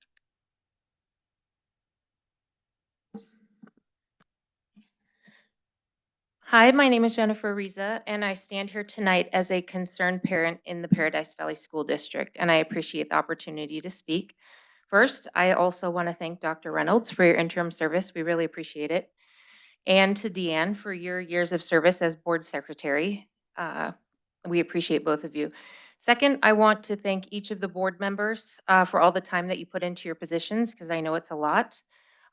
Hi, my name is Jennifer Ariza, and I stand here tonight as a concerned parent in the Paradise Valley School District, and I appreciate the opportunity to speak. First, I also want to thank Dr. Reynolds for your interim service. We really appreciate it. And to Deanne for your years of service as board secretary. We appreciate both of you. Second, I want to thank each of the board members for all the time that you put into your positions, because I know it's a lot.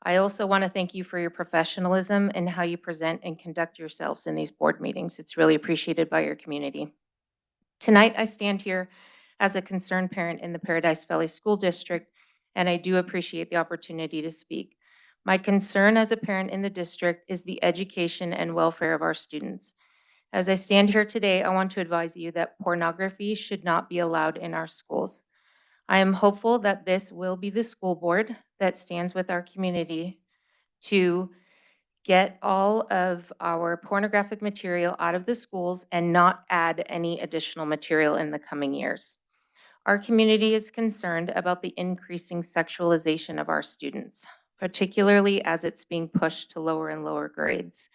I also want to thank you for your professionalism and how you present and conduct yourselves in these board meetings. It's really appreciated by your community. Tonight, I stand here as a concerned parent in the Paradise Valley School District, and I do appreciate the opportunity to speak. My concern as a parent in the district is the education and welfare of our students. As I stand here today, I want to advise you that pornography should not be allowed in our schools. I am hopeful that this will be the school board that stands with our community to get all of our pornographic material out of the schools and not add any additional material in the coming years. Our community is concerned about the increasing sexualization of our students, particularly as it's being pushed to lower and lower grades.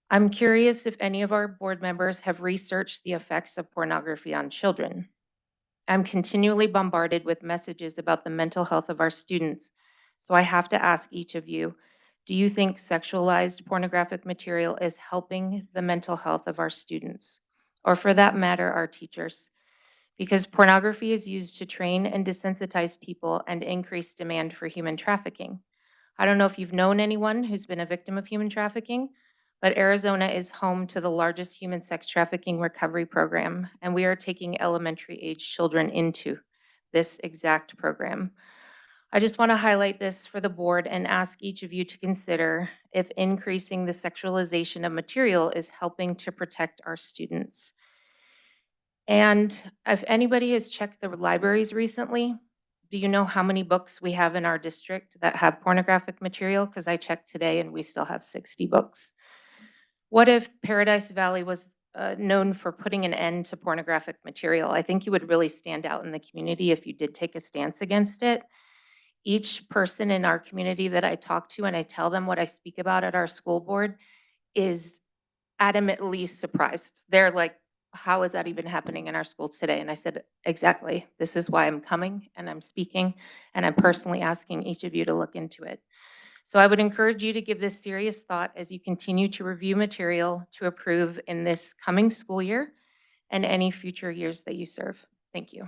I'm curious if any of our board members have researched the effects of pornography on children. I'm continually bombarded with messages about the mental health of our students. So I have to ask each of you, do you think sexualized pornographic material is helping the mental health of our students? Or for that matter, our teachers? Because pornography is used to train and desensitize people and increase demand for human trafficking. I don't know if you've known anyone who's been a victim of human trafficking, but Arizona is home to the largest human sex trafficking recovery program, and we are taking elementary age children into this exact program. I just want to highlight this for the board and ask each of you to consider if increasing the sexualization of material is helping to protect our students. And if anybody has checked the libraries recently, do you know how many books we have in our district that have pornographic material? Because I checked today and we still have 60 books. What if Paradise Valley was known for putting an end to pornographic material? I think you would really stand out in the community if you did take a stance against it. Each person in our community that I talk to and I tell them what I speak about at our school board is adamantly surprised. They're like, how is that even happening in our schools today? And I said, exactly. This is why I'm coming and I'm speaking and I'm personally asking each of you to look into it. So I would encourage you to give this serious thought as you continue to review material to approve in this coming school year and any future years that you serve. Thank you.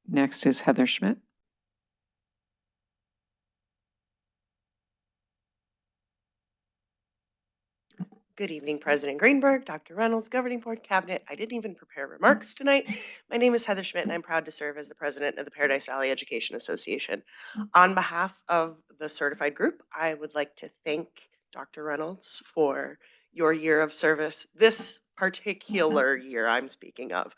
Next is Heather Schmidt. Good evening, President Greenberg, Dr. Reynolds, Governing Board, Cabinet. I didn't even prepare remarks tonight. My name is Heather Schmidt, and I'm proud to serve as the president of the Paradise Valley Education Association. On behalf of the certified group, I would like to thank Dr. Reynolds for your year of service, this particular year I'm speaking of.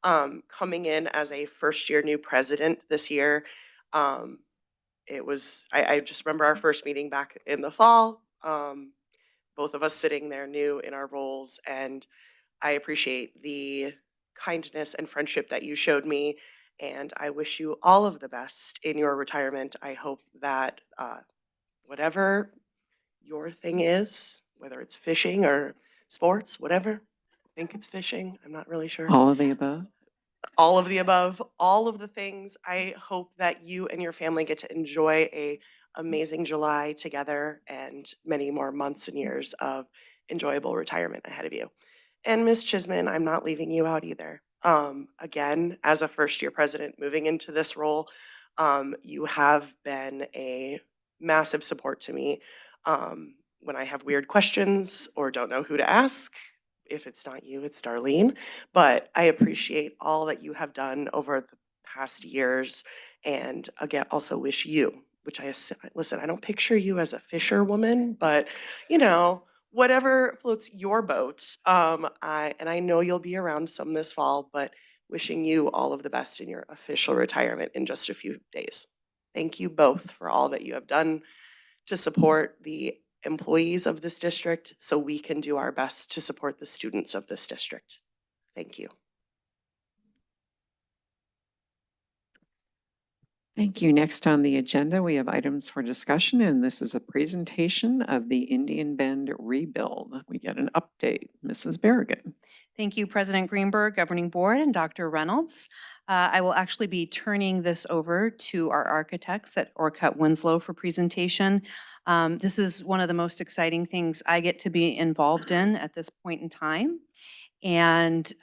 Coming in as a first-year new president this year, I just remember our first meeting back in the fall. Both of us sitting there new in our roles, and I appreciate the kindness and friendship that you showed me, and I wish you all of the best in your retirement. I hope that whatever your thing is, whether it's fishing or sports, whatever, I think it's fishing, I'm not really sure. All of the above. All of the above, all of the things. I hope that you and your family get to enjoy a amazing July together and many more months and years of enjoyable retirement ahead of you. And Ms. Chisman, I'm not leaving you out either. Again, as a first year president moving into this role, you have been a massive support to me. When I have weird questions or don't know who to ask, if it's not you, it's Darlene. But I appreciate all that you have done over the past years. And again, also wish you, listen, I don't picture you as a fisherwoman, but whatever floats your boat. I know you'll be around some this fall, but wishing you all of the best in your official retirement in just a few days. Thank you both for all that you have done to support the employees of this district so we can do our best to support the students of this district. Thank you. Thank you. Next on the agenda, we have items for discussion, and this is a presentation of the Indian Bend rebuild. We get an update. Mrs. Berrigan. Thank you, President Greenberg, Governing Board, and Dr. Reynolds. I will actually be turning this over to our architects at Orcutt Winslow for presentation. This is one of the most exciting things I get to be involved in at this point in time. And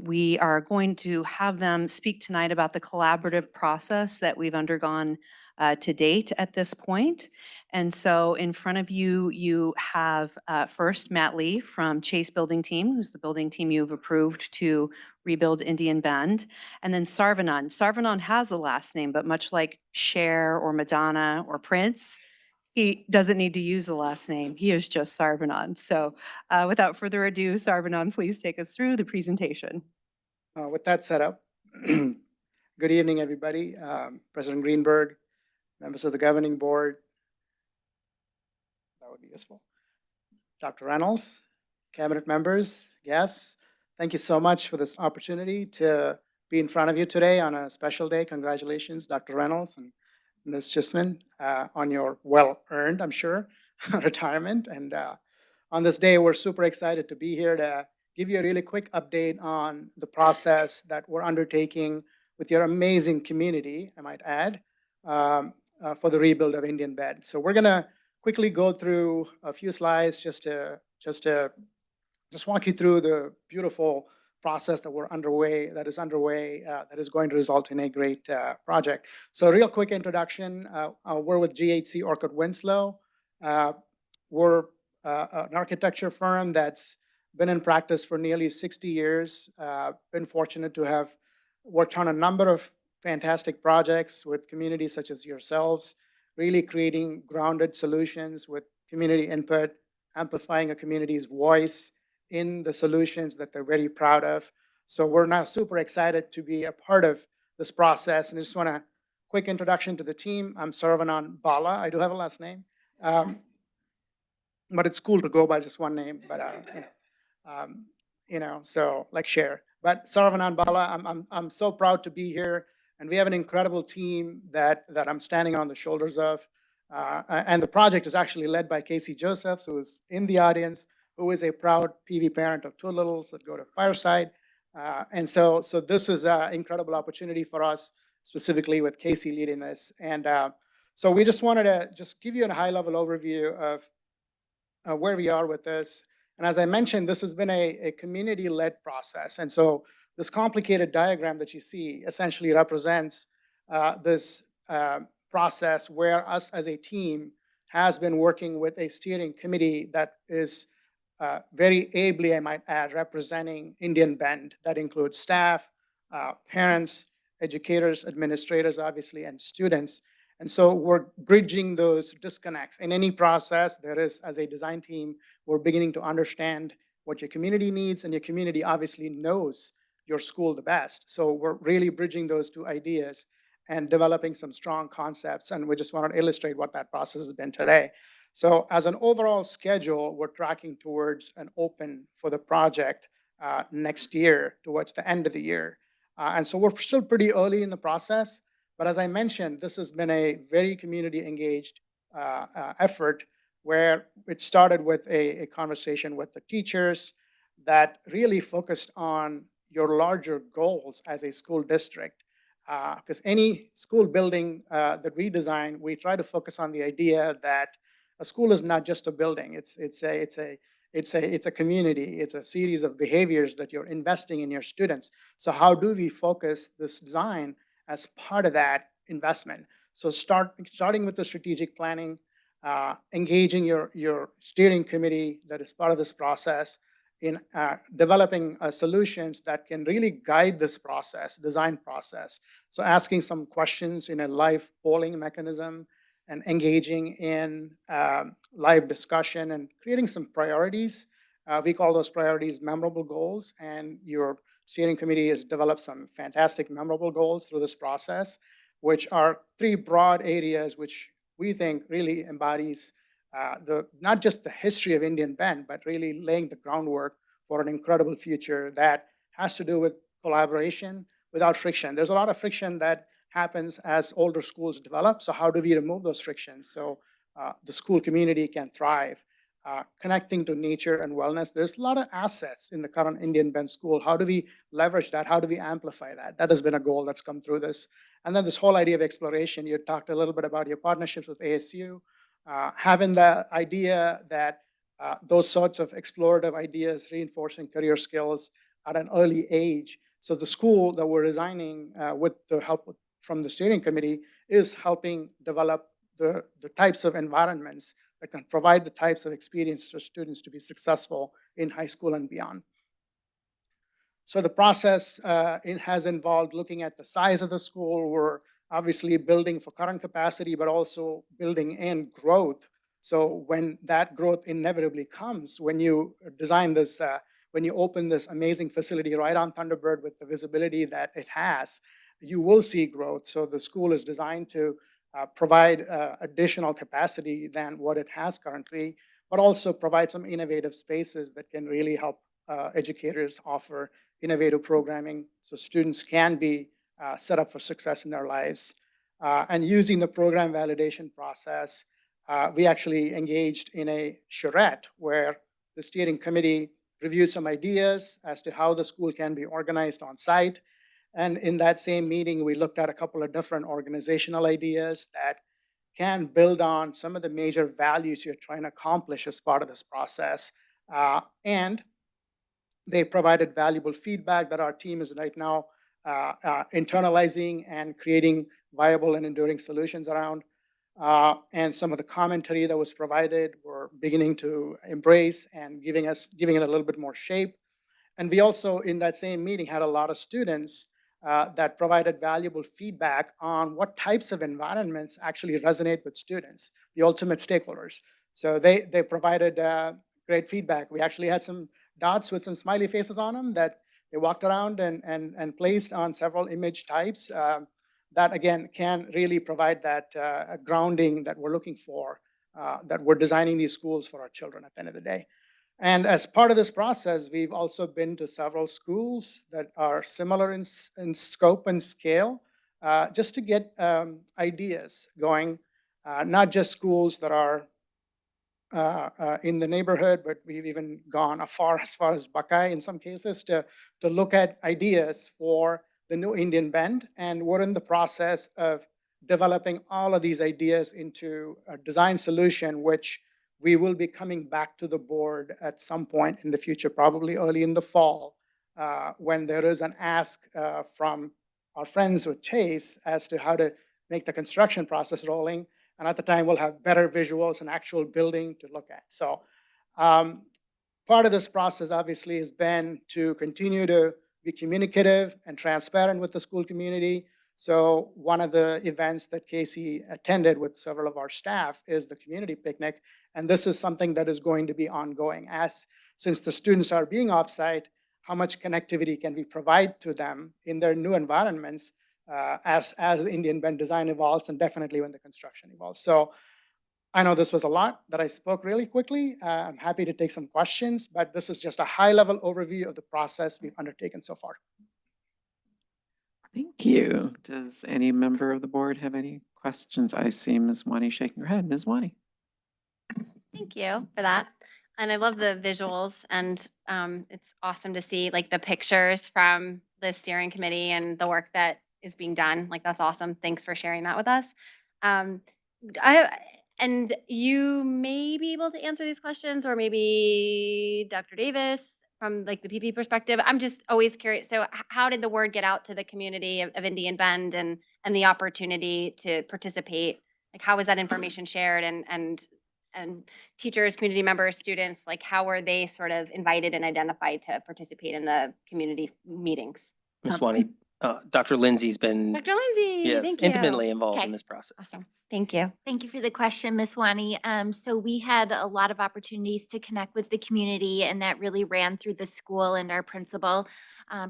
we are going to have them speak tonight about the collaborative process that we've undergone to date at this point. And so in front of you, you have first Matt Lee from Chase Building Team, who's the building team you've approved to rebuild Indian Bend. And then Sarvanan. Sarvanan has a last name, but much like Cher or Madonna or Prince, he doesn't need to use the last name. He is just Sarvanan. So without further ado, Sarvanan, please take us through the presentation. With that set up, good evening, everybody. President Greenberg, members of the governing board, that would be useful. Dr. Reynolds, cabinet members, guests, thank you so much for this opportunity to be in front of you today on a special day. Congratulations, Dr. Reynolds and Ms. Chisman, on your well-earned, I'm sure, retirement. And on this day, we're super excited to be here to give you a really quick update on the process that we're undertaking with your amazing community, I might add, for the rebuild of Indian Bed. So we're going to quickly go through a few slides just walk you through the beautiful process that is underway, that is going to result in a great project. So real quick introduction, we're with GHC Orchid Winslow. We're an architecture firm that's been in practice for nearly 60 years. Been fortunate to have worked on a number of fantastic projects with communities such as yourselves, really creating grounded solutions with community input, amplifying a community's voice in the solutions that they're very proud of. So we're now super excited to be a part of this process. And I just want a quick introduction to the team. I'm Saravanan Bala. I do have a last name, but it's cool to go by just one name. But so like share. But Saravanan Bala, I'm so proud to be here, and we have an incredible team that I'm standing on the shoulders of. And the project is actually led by Casey Josephs, who is in the audience, who is a proud PV parent of two littles that go to Fireside. And so this is an incredible opportunity for us, specifically with Casey leading this. And so we just wanted to just give you a high-level overview of where we are with this. And as I mentioned, this has been a community-led process. And so this complicated diagram that you see essentially represents this process where us as a team has been working with a steering committee that is very ably, I might add, representing Indian Bend. That includes staff, parents, educators, administrators, obviously, and students. And so we're bridging those disconnects. In any process, there is, as a design team, we're beginning to understand what your community needs, and your community obviously knows your school the best. So we're really bridging those two ideas and developing some strong concepts. And we just want to illustrate what that process has been today. So as an overall schedule, we're tracking towards an open for the project next year, towards the end of the year. And so we're still pretty early in the process. But as I mentioned, this has been a very community engaged effort where it started with a conversation with the teachers that really focused on your larger goals as a school district. Because any school building that we design, we try to focus on the idea that a school is not just a building. It's a community. It's a series of behaviors that you're investing in your students. So how do we focus this design as part of that investment? So starting with the strategic planning, engaging your steering committee that is part of this process in developing solutions that can really guide this process, design process. So asking some questions in a live polling mechanism and engaging in live discussion and creating some priorities. We call those priorities memorable goals, and your steering committee has developed some fantastic memorable goals through this process, which are three broad areas which we think really embodies not just the history of Indian Bend, but really laying the groundwork for an incredible future that has to do with collaboration without friction. There's a lot of friction that happens as older schools develop. So how do we remove those frictions so the school community can thrive? Connecting to nature and wellness. There's a lot of assets in the current Indian Bend school. How do we leverage that? How do we amplify that? That has been a goal that's come through this. And then this whole idea of exploration. You talked a little bit about your partnerships with ASU, having the idea that those sorts of explorative ideas, reinforcing career skills at an early age. So the school that we're designing with the help from the steering committee is helping develop the types of environments that can provide the types of experiences for students to be successful in high school and beyond. So the process it has involved looking at the size of the school. We're obviously building for current capacity, but also building in growth. So when that growth inevitably comes, when you design this, when you open this amazing facility right on Thunderbird with the visibility that it has, you will see growth. So the school is designed to provide additional capacity than what it has currently, but also provide some innovative spaces that can really help educators offer innovative programming so students can be set up for success in their lives. And using the program validation process, we actually engaged in a charrette where the steering committee reviewed some ideas as to how the school can be organized on site. And in that same meeting, we looked at a couple of different organizational ideas that can build on some of the major values you're trying to accomplish as part of this process. And they provided valuable feedback that our team is right now internalizing and creating viable and enduring solutions around. And some of the commentary that was provided, we're beginning to embrace and giving it a little bit more shape. And we also, in that same meeting, had a lot of students that provided valuable feedback on what types of environments actually resonate with students, the ultimate stakeholders. So they provided great feedback. We actually had some dots with some smiley faces on them that they walked around and placed on several image types that, again, can really provide that grounding that we're looking for, that we're designing these schools for our children at the end of the day. And as part of this process, we've also been to several schools that are similar in scope and scale, just to get ideas going, not just schools that are in the neighborhood, but we've even gone as far as Buckeye in some cases to look at ideas for the new Indian Bend. And we're in the process of developing all of these ideas into a design solution, which we will be coming back to the board at some point in the future, probably early in the fall, when there is an ask from our friends with Chase as to how to make the construction process rolling. And at the time, we'll have better visuals and actual building to look at. So part of this process, obviously, has been to continue to be communicative and transparent with the school community. So one of the events that Casey attended with several of our staff is the community picnic. And this is something that is going to be ongoing. Since the students are being offsite, how much connectivity can we provide to them in their new environments as the Indian Bend design evolves, and definitely when the construction evolves. So I know this was a lot that I spoke really quickly. I'm happy to take some questions, but this is just a high-level overview of the process we've undertaken so far. Thank you. Does any member of the board have any questions? I see Ms. Wani shaking her head. Ms. Wani. Thank you for that. And I love the visuals, and it's awesome to see like the pictures from the steering committee and the work that is being done. Like, that's awesome. Thanks for sharing that with us. And you may be able to answer these questions, or maybe Dr. Davis from like the PP perspective. I'm just always curious. So how did the word get out to the community of Indian Bend and the opportunity to participate? Like, how was that information shared, and teachers, community members, students, like how were they sort of invited and identified to participate in the community meetings? Ms. Wani, Dr. Lindsay's been Dr. Lindsay, yes, thank you. intimately involved Okay. in this process. Awesome. Thank you. Thank you for the question, Ms. Wani. So we had a lot of opportunities to connect with the community, and that really ran through the school and our principal,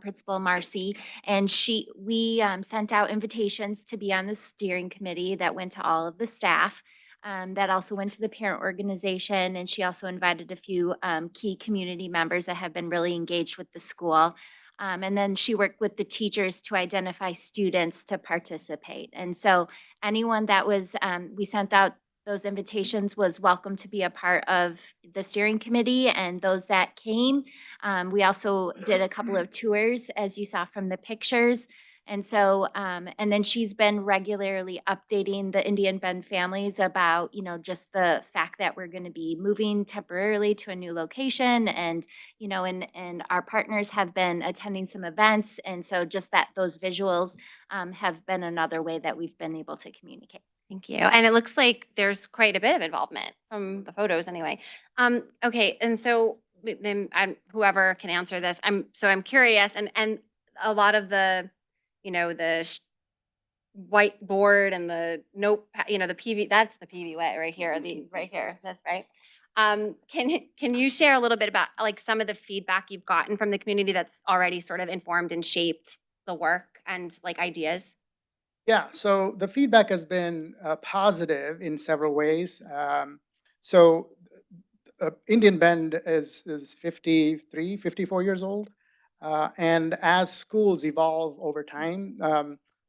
Principal Marcy. And we sent out invitations to be on the steering committee that went to all of the staff. That also went to the parent organization, and she also invited a few key community members that have been really engaged with the school. And then she worked with the teachers to identify students to participate. And so anyone that was, we sent out those invitations, was welcome to be a part of the steering committee, and those that came. We also did a couple of tours, as you saw from the pictures. And so, and then she's been regularly updating the Indian Bend families about, just the fact that we're going to be moving temporarily to a new location, and, and our partners have been attending some events. And so just that those visuals have been another way that we've been able to communicate. Thank you. And it looks like there's quite a bit of involvement from the photos anyway. Okay. And so then whoever can answer this, I'm curious, and a lot of the, the whiteboard and the note, the PV, that's the PV wet right here, right here, that's right. Can you share a little bit about like some of the feedback you've gotten from the community that's already sort of informed and shaped the work and like ideas? Yeah, so the feedback has been positive in several ways. So Indian Bend is 53, 54 years old. And as schools evolve over time,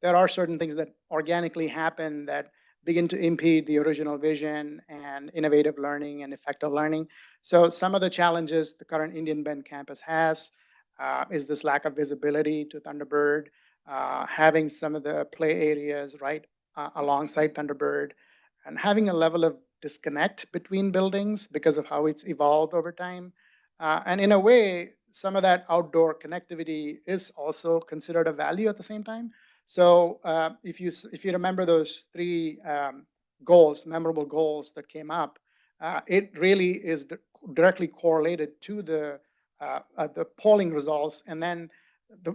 there are certain things that organically happen that begin to impede the original vision and innovative learning and effective learning. So some of the challenges the current Indian Bend campus has is this lack of visibility to Thunderbird, having some of the play areas right alongside Thunderbird, and having a level of disconnect between buildings because of how it's evolved over time. And in a way, some of that outdoor connectivity is also considered a value at the same time. So if you remember those three goals, memorable goals that came up, it really is directly correlated to the polling results. And then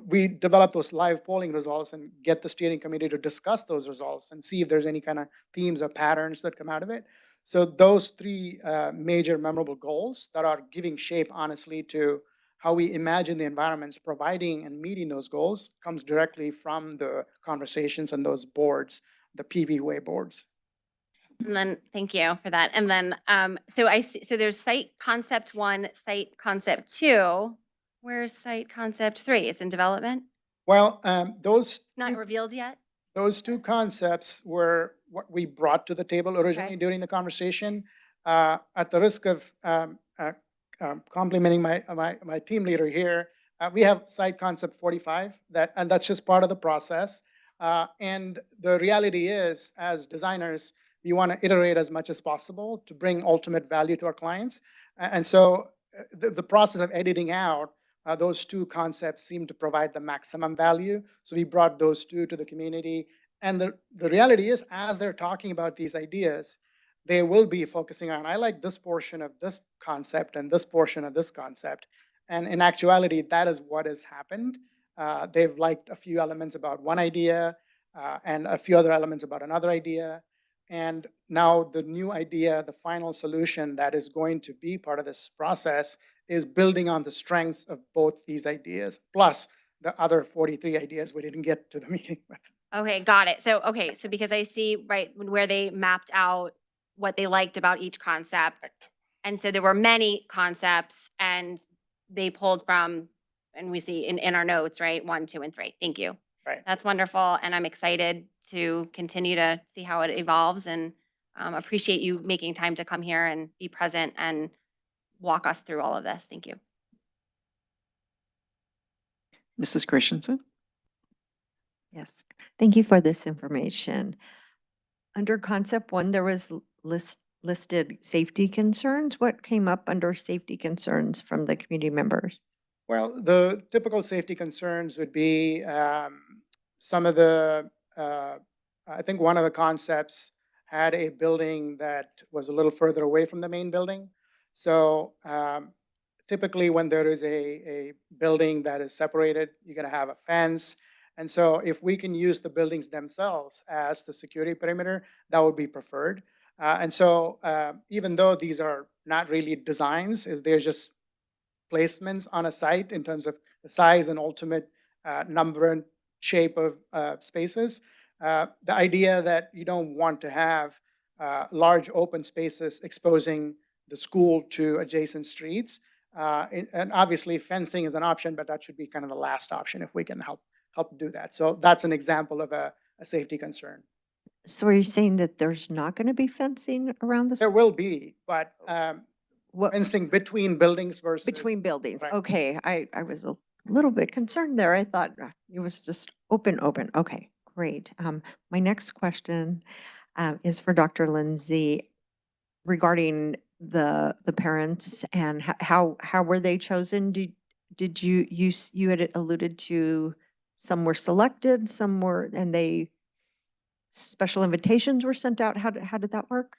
we develop those live polling results and get the steering committee to discuss those results and see if there's any kind of themes or patterns that come out of it. So those three major memorable goals that are giving shape, honestly, to how we imagine the environments providing and meeting those goals comes directly from the conversations and those boards, the PVWA boards. And then, thank you for that. And then, so I see, so there's site concept 1, site concept 2. Where's site concept 3? It's in development? Well, Not revealed yet? those two concepts were what we brought to the table originally during the conversation. At the risk of complimenting my team leader here, we have site concept 45, and that's just part of the process. And the reality is, as designers, we want to iterate as much as possible to bring ultimate value to our clients. And so the process of editing out those two concepts seem to provide the maximum value. So we brought those two to the community. And the reality is, as they're talking about these ideas, they will be focusing on, I like this portion of this concept and this portion of this concept. And in actuality, that is what has happened. They've liked a few elements about one idea and a few other elements about another idea. And now the new idea, the final solution that is going to be part of this process is building on the strengths of both these ideas, plus the other 43 ideas we didn't get to the meeting with. Okay, got it. So, okay, so because I see, right, where they mapped out what they liked about each concept. And so there were many concepts and they pulled from, and we see in our notes, right, 1, 2, and 3. Thank you. Right. That's wonderful. And I'm excited to continue to see how it evolves and appreciate you making time to come here and be present and walk us through all of this. Thank you. Mrs. Christensen? Yes, thank you for this information. Under concept 1, there was listed safety concerns. What came up under safety concerns from the community members? Well, the typical safety concerns would be some of the, I think one of the concepts had a building that was a little further away from the main building. So typically when there is a building that is separated, you're going to have a fence. And so if we can use the buildings themselves as the security perimeter, that would be preferred. And so even though these are not really designs, they're just placements on a site in terms of the size and ultimate number and shape of spaces, the idea that you don't want to have large open spaces exposing the school to adjacent streets. And obviously fencing is an option, but that should be kind of the last option if we can help do that. So that's an example of a safety concern. So are you saying that there's not going to be fencing around the There school? will be, but fencing between buildings versus. Between buildings? Right. Okay, I was a little bit concerned there. I thought it was just open. Okay, great. My next question is for Dr. Lindsay regarding the parents and how were they chosen? Did you had alluded to some were selected, some were, and special invitations were sent out. How did that work?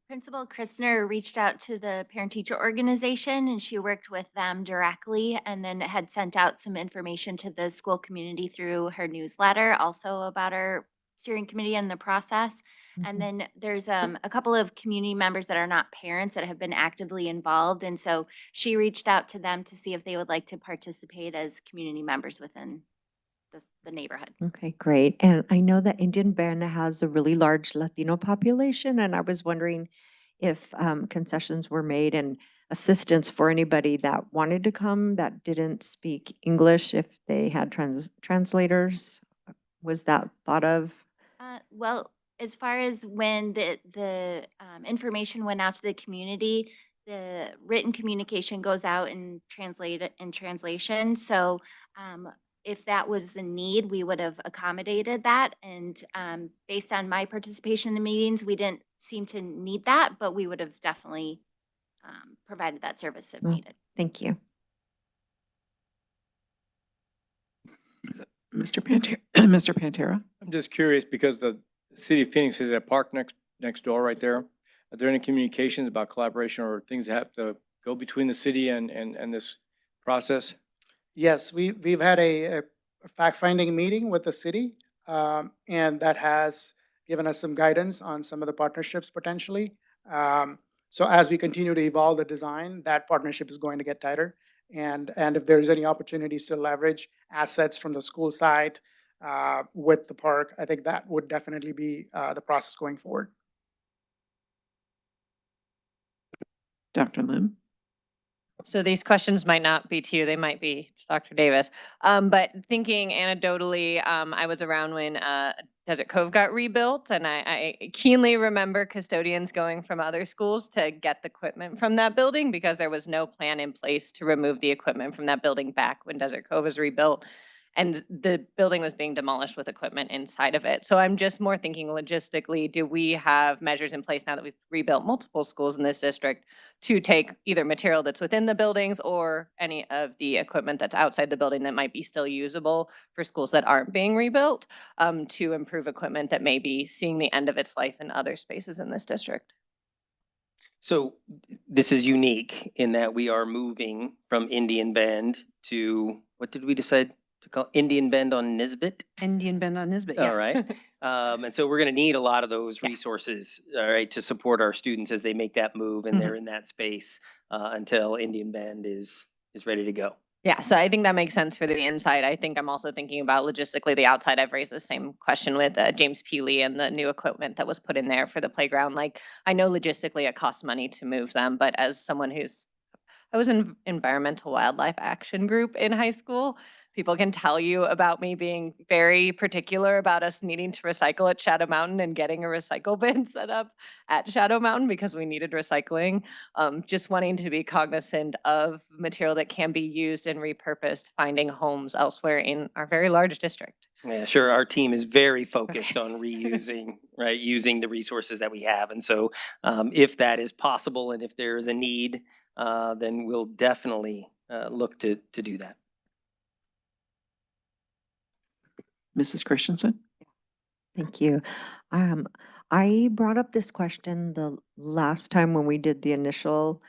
Principal Christner reached out to the parent-teacher organization and she worked with them directly and then had sent out some information to the school community through her newsletter, also about our steering committee and the process. And then there's a couple of community members that are not parents that have been actively involved. And so she reached out to them to see if they would like to participate as community members within the neighborhood. Okay, great. And I know that Indian Bend has a really large Latino population, and I was wondering if concessions were made and assistance for anybody that wanted to come that didn't speak English, if they had translators. was that thought of? Well, as far as when the information went out to the community, the written communication goes out and translation. So if that was a need, we would have accommodated that. And based on my participation in the meetings, we didn't seem to need that, but we would have definitely provided that service if Well, needed. Thank you. Mr. Mr. Pantera? I'm just curious because the city of Phoenix is a park next door right there. Are there any communications about collaboration or things that have to go between the city and this process? Yes, we've had a fact-finding meeting with the city, and that has given us some guidance on some of the partnerships potentially. So as we continue to evolve the design, that partnership is going to get tighter. And if there's any opportunities to leverage assets from the school side with the park, I think that would definitely be the process going forward. Dr. Lim? So these questions might not be to you, they might be to Dr. Davis. But thinking anecdotally, I was around when Desert Cove got rebuilt, and I keenly remember custodians going from other schools to get the equipment from that building because there was no plan in place to remove the equipment from that building back when Desert Cove was rebuilt. And the building was being demolished with equipment inside of it. So I'm just more thinking logistically, do we have measures in place now that we've rebuilt multiple schools in this district to take either material that's within the buildings or any of the equipment that's outside the building that might be still usable for schools that aren't being rebuilt, to improve equipment that may be seeing the end of its life in other spaces in this district? So this is unique in that we are moving from Indian Bend to, what did we decide to call Indian Bend on Nisbet? Indian Bend on Nisbet, yeah. All right. And so we're going to need a lot of those resources, all right, to support our students as they make that move and they're in that space until Indian Bend is ready to go. Yeah, so I think that makes sense for the inside. I think I'm also thinking about logistically the outside. I've raised the same question with James Peely and the new equipment that was put in there for the playground. Like, I know logistically it costs money to move them, but as someone I was in environmental wildlife action group in high school. People can tell you about me being very particular about us needing to recycle at Shadow Mountain and getting a recycle bin set up at Shadow Mountain because we needed recycling. Just wanting to be cognizant of material that can be used and repurposed, finding homes elsewhere in our very large district. Yeah, sure. Our team is very focused on reusing, right, using the resources that we have. And so if that is possible and if there is a need, then we'll definitely look to do that. Mrs. Christensen? Thank you. I brought up this question the last time when we did the initial,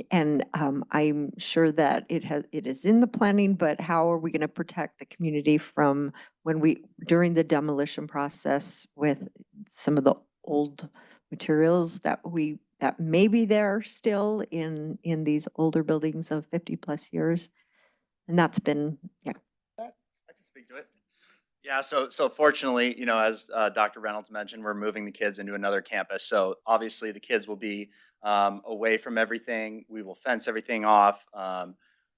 and I'm sure that it is in the planning, but how are we going to protect the community from during the demolition process with some of the old materials that maybe they're still in these older buildings of 50+ years? And that's been, yeah. I can speak to it. Yeah, so fortunately, as Dr. Reynolds mentioned, we're moving the kids into another campus. So obviously the kids will be away from everything. We will fence everything off.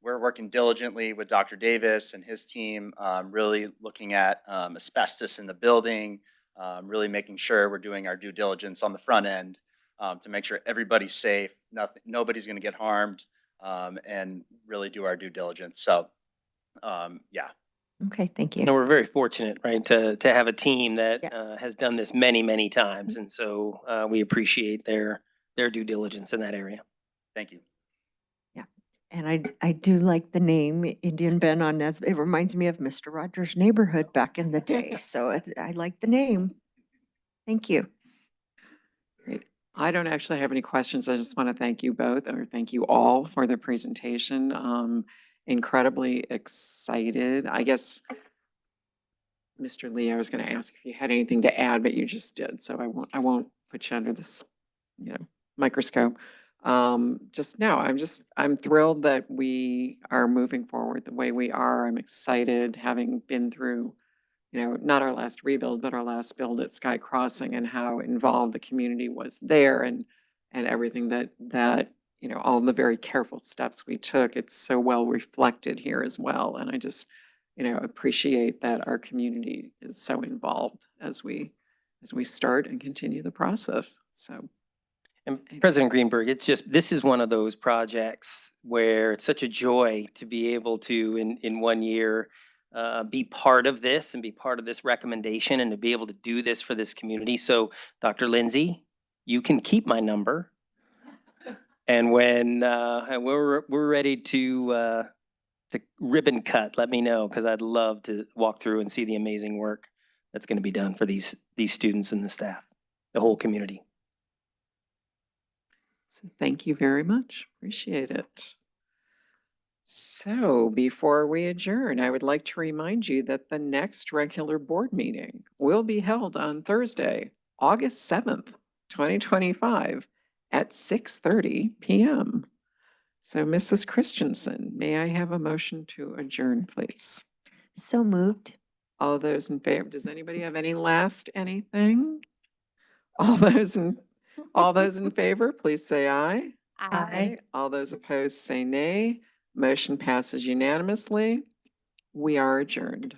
We're working diligently with Dr. Davis and his team, really looking at asbestos in the building, really making sure we're doing our due diligence on the front end to make sure everybody's safe, nobody's going to get harmed, and really do our due diligence. So, yeah. Okay, thank you. No, we're very fortunate, right, to have a team that has done this many, many times. And so we appreciate their due diligence in that area. Thank you. Yeah, and I do like the name Indian Bend on Nesbitt. It reminds me of Mr. Rogers' Neighborhood back in the day. So I like the name. Thank you. Great. I don't actually have any questions. I just want to thank you both, or thank you all for the presentation. Incredibly excited. I guess, Mr. Lee, I was going to ask if you had anything to add, but you just did. So I won't put you under this, microscope. I'm thrilled that we are moving forward the way we are. I'm excited, having been through, not our last rebuild, but our last build at Sky Crossing, and how involved the community was there, and everything that all the very careful steps we took. It's so well reflected here as well. And I just appreciate that our community is so involved as we start and continue the process. So, And President Greenberg, this is one of those projects where it's such a joy to be able to, in 1 year, be part of this and be part of this recommendation and to be able to do this for this community. So, Dr. Lindsay, you can keep my number. And when we're ready to ribbon cut, let me know, because I'd love to walk through and see the amazing work that's going to be done for these students and the staff, the whole community. So thank you very much. Appreciate it. So before we adjourn, I would like to remind you that the next regular board meeting will be held on Thursday, August 7th, 2025 at 6:30 p.m. So Mrs. Christensen, may I have a motion to adjourn, please? So moved. All those in favor, does anybody have any last anything? All those in favor, please say aye. Aye. All those opposed say nay. Motion passes unanimously. We are adjourned.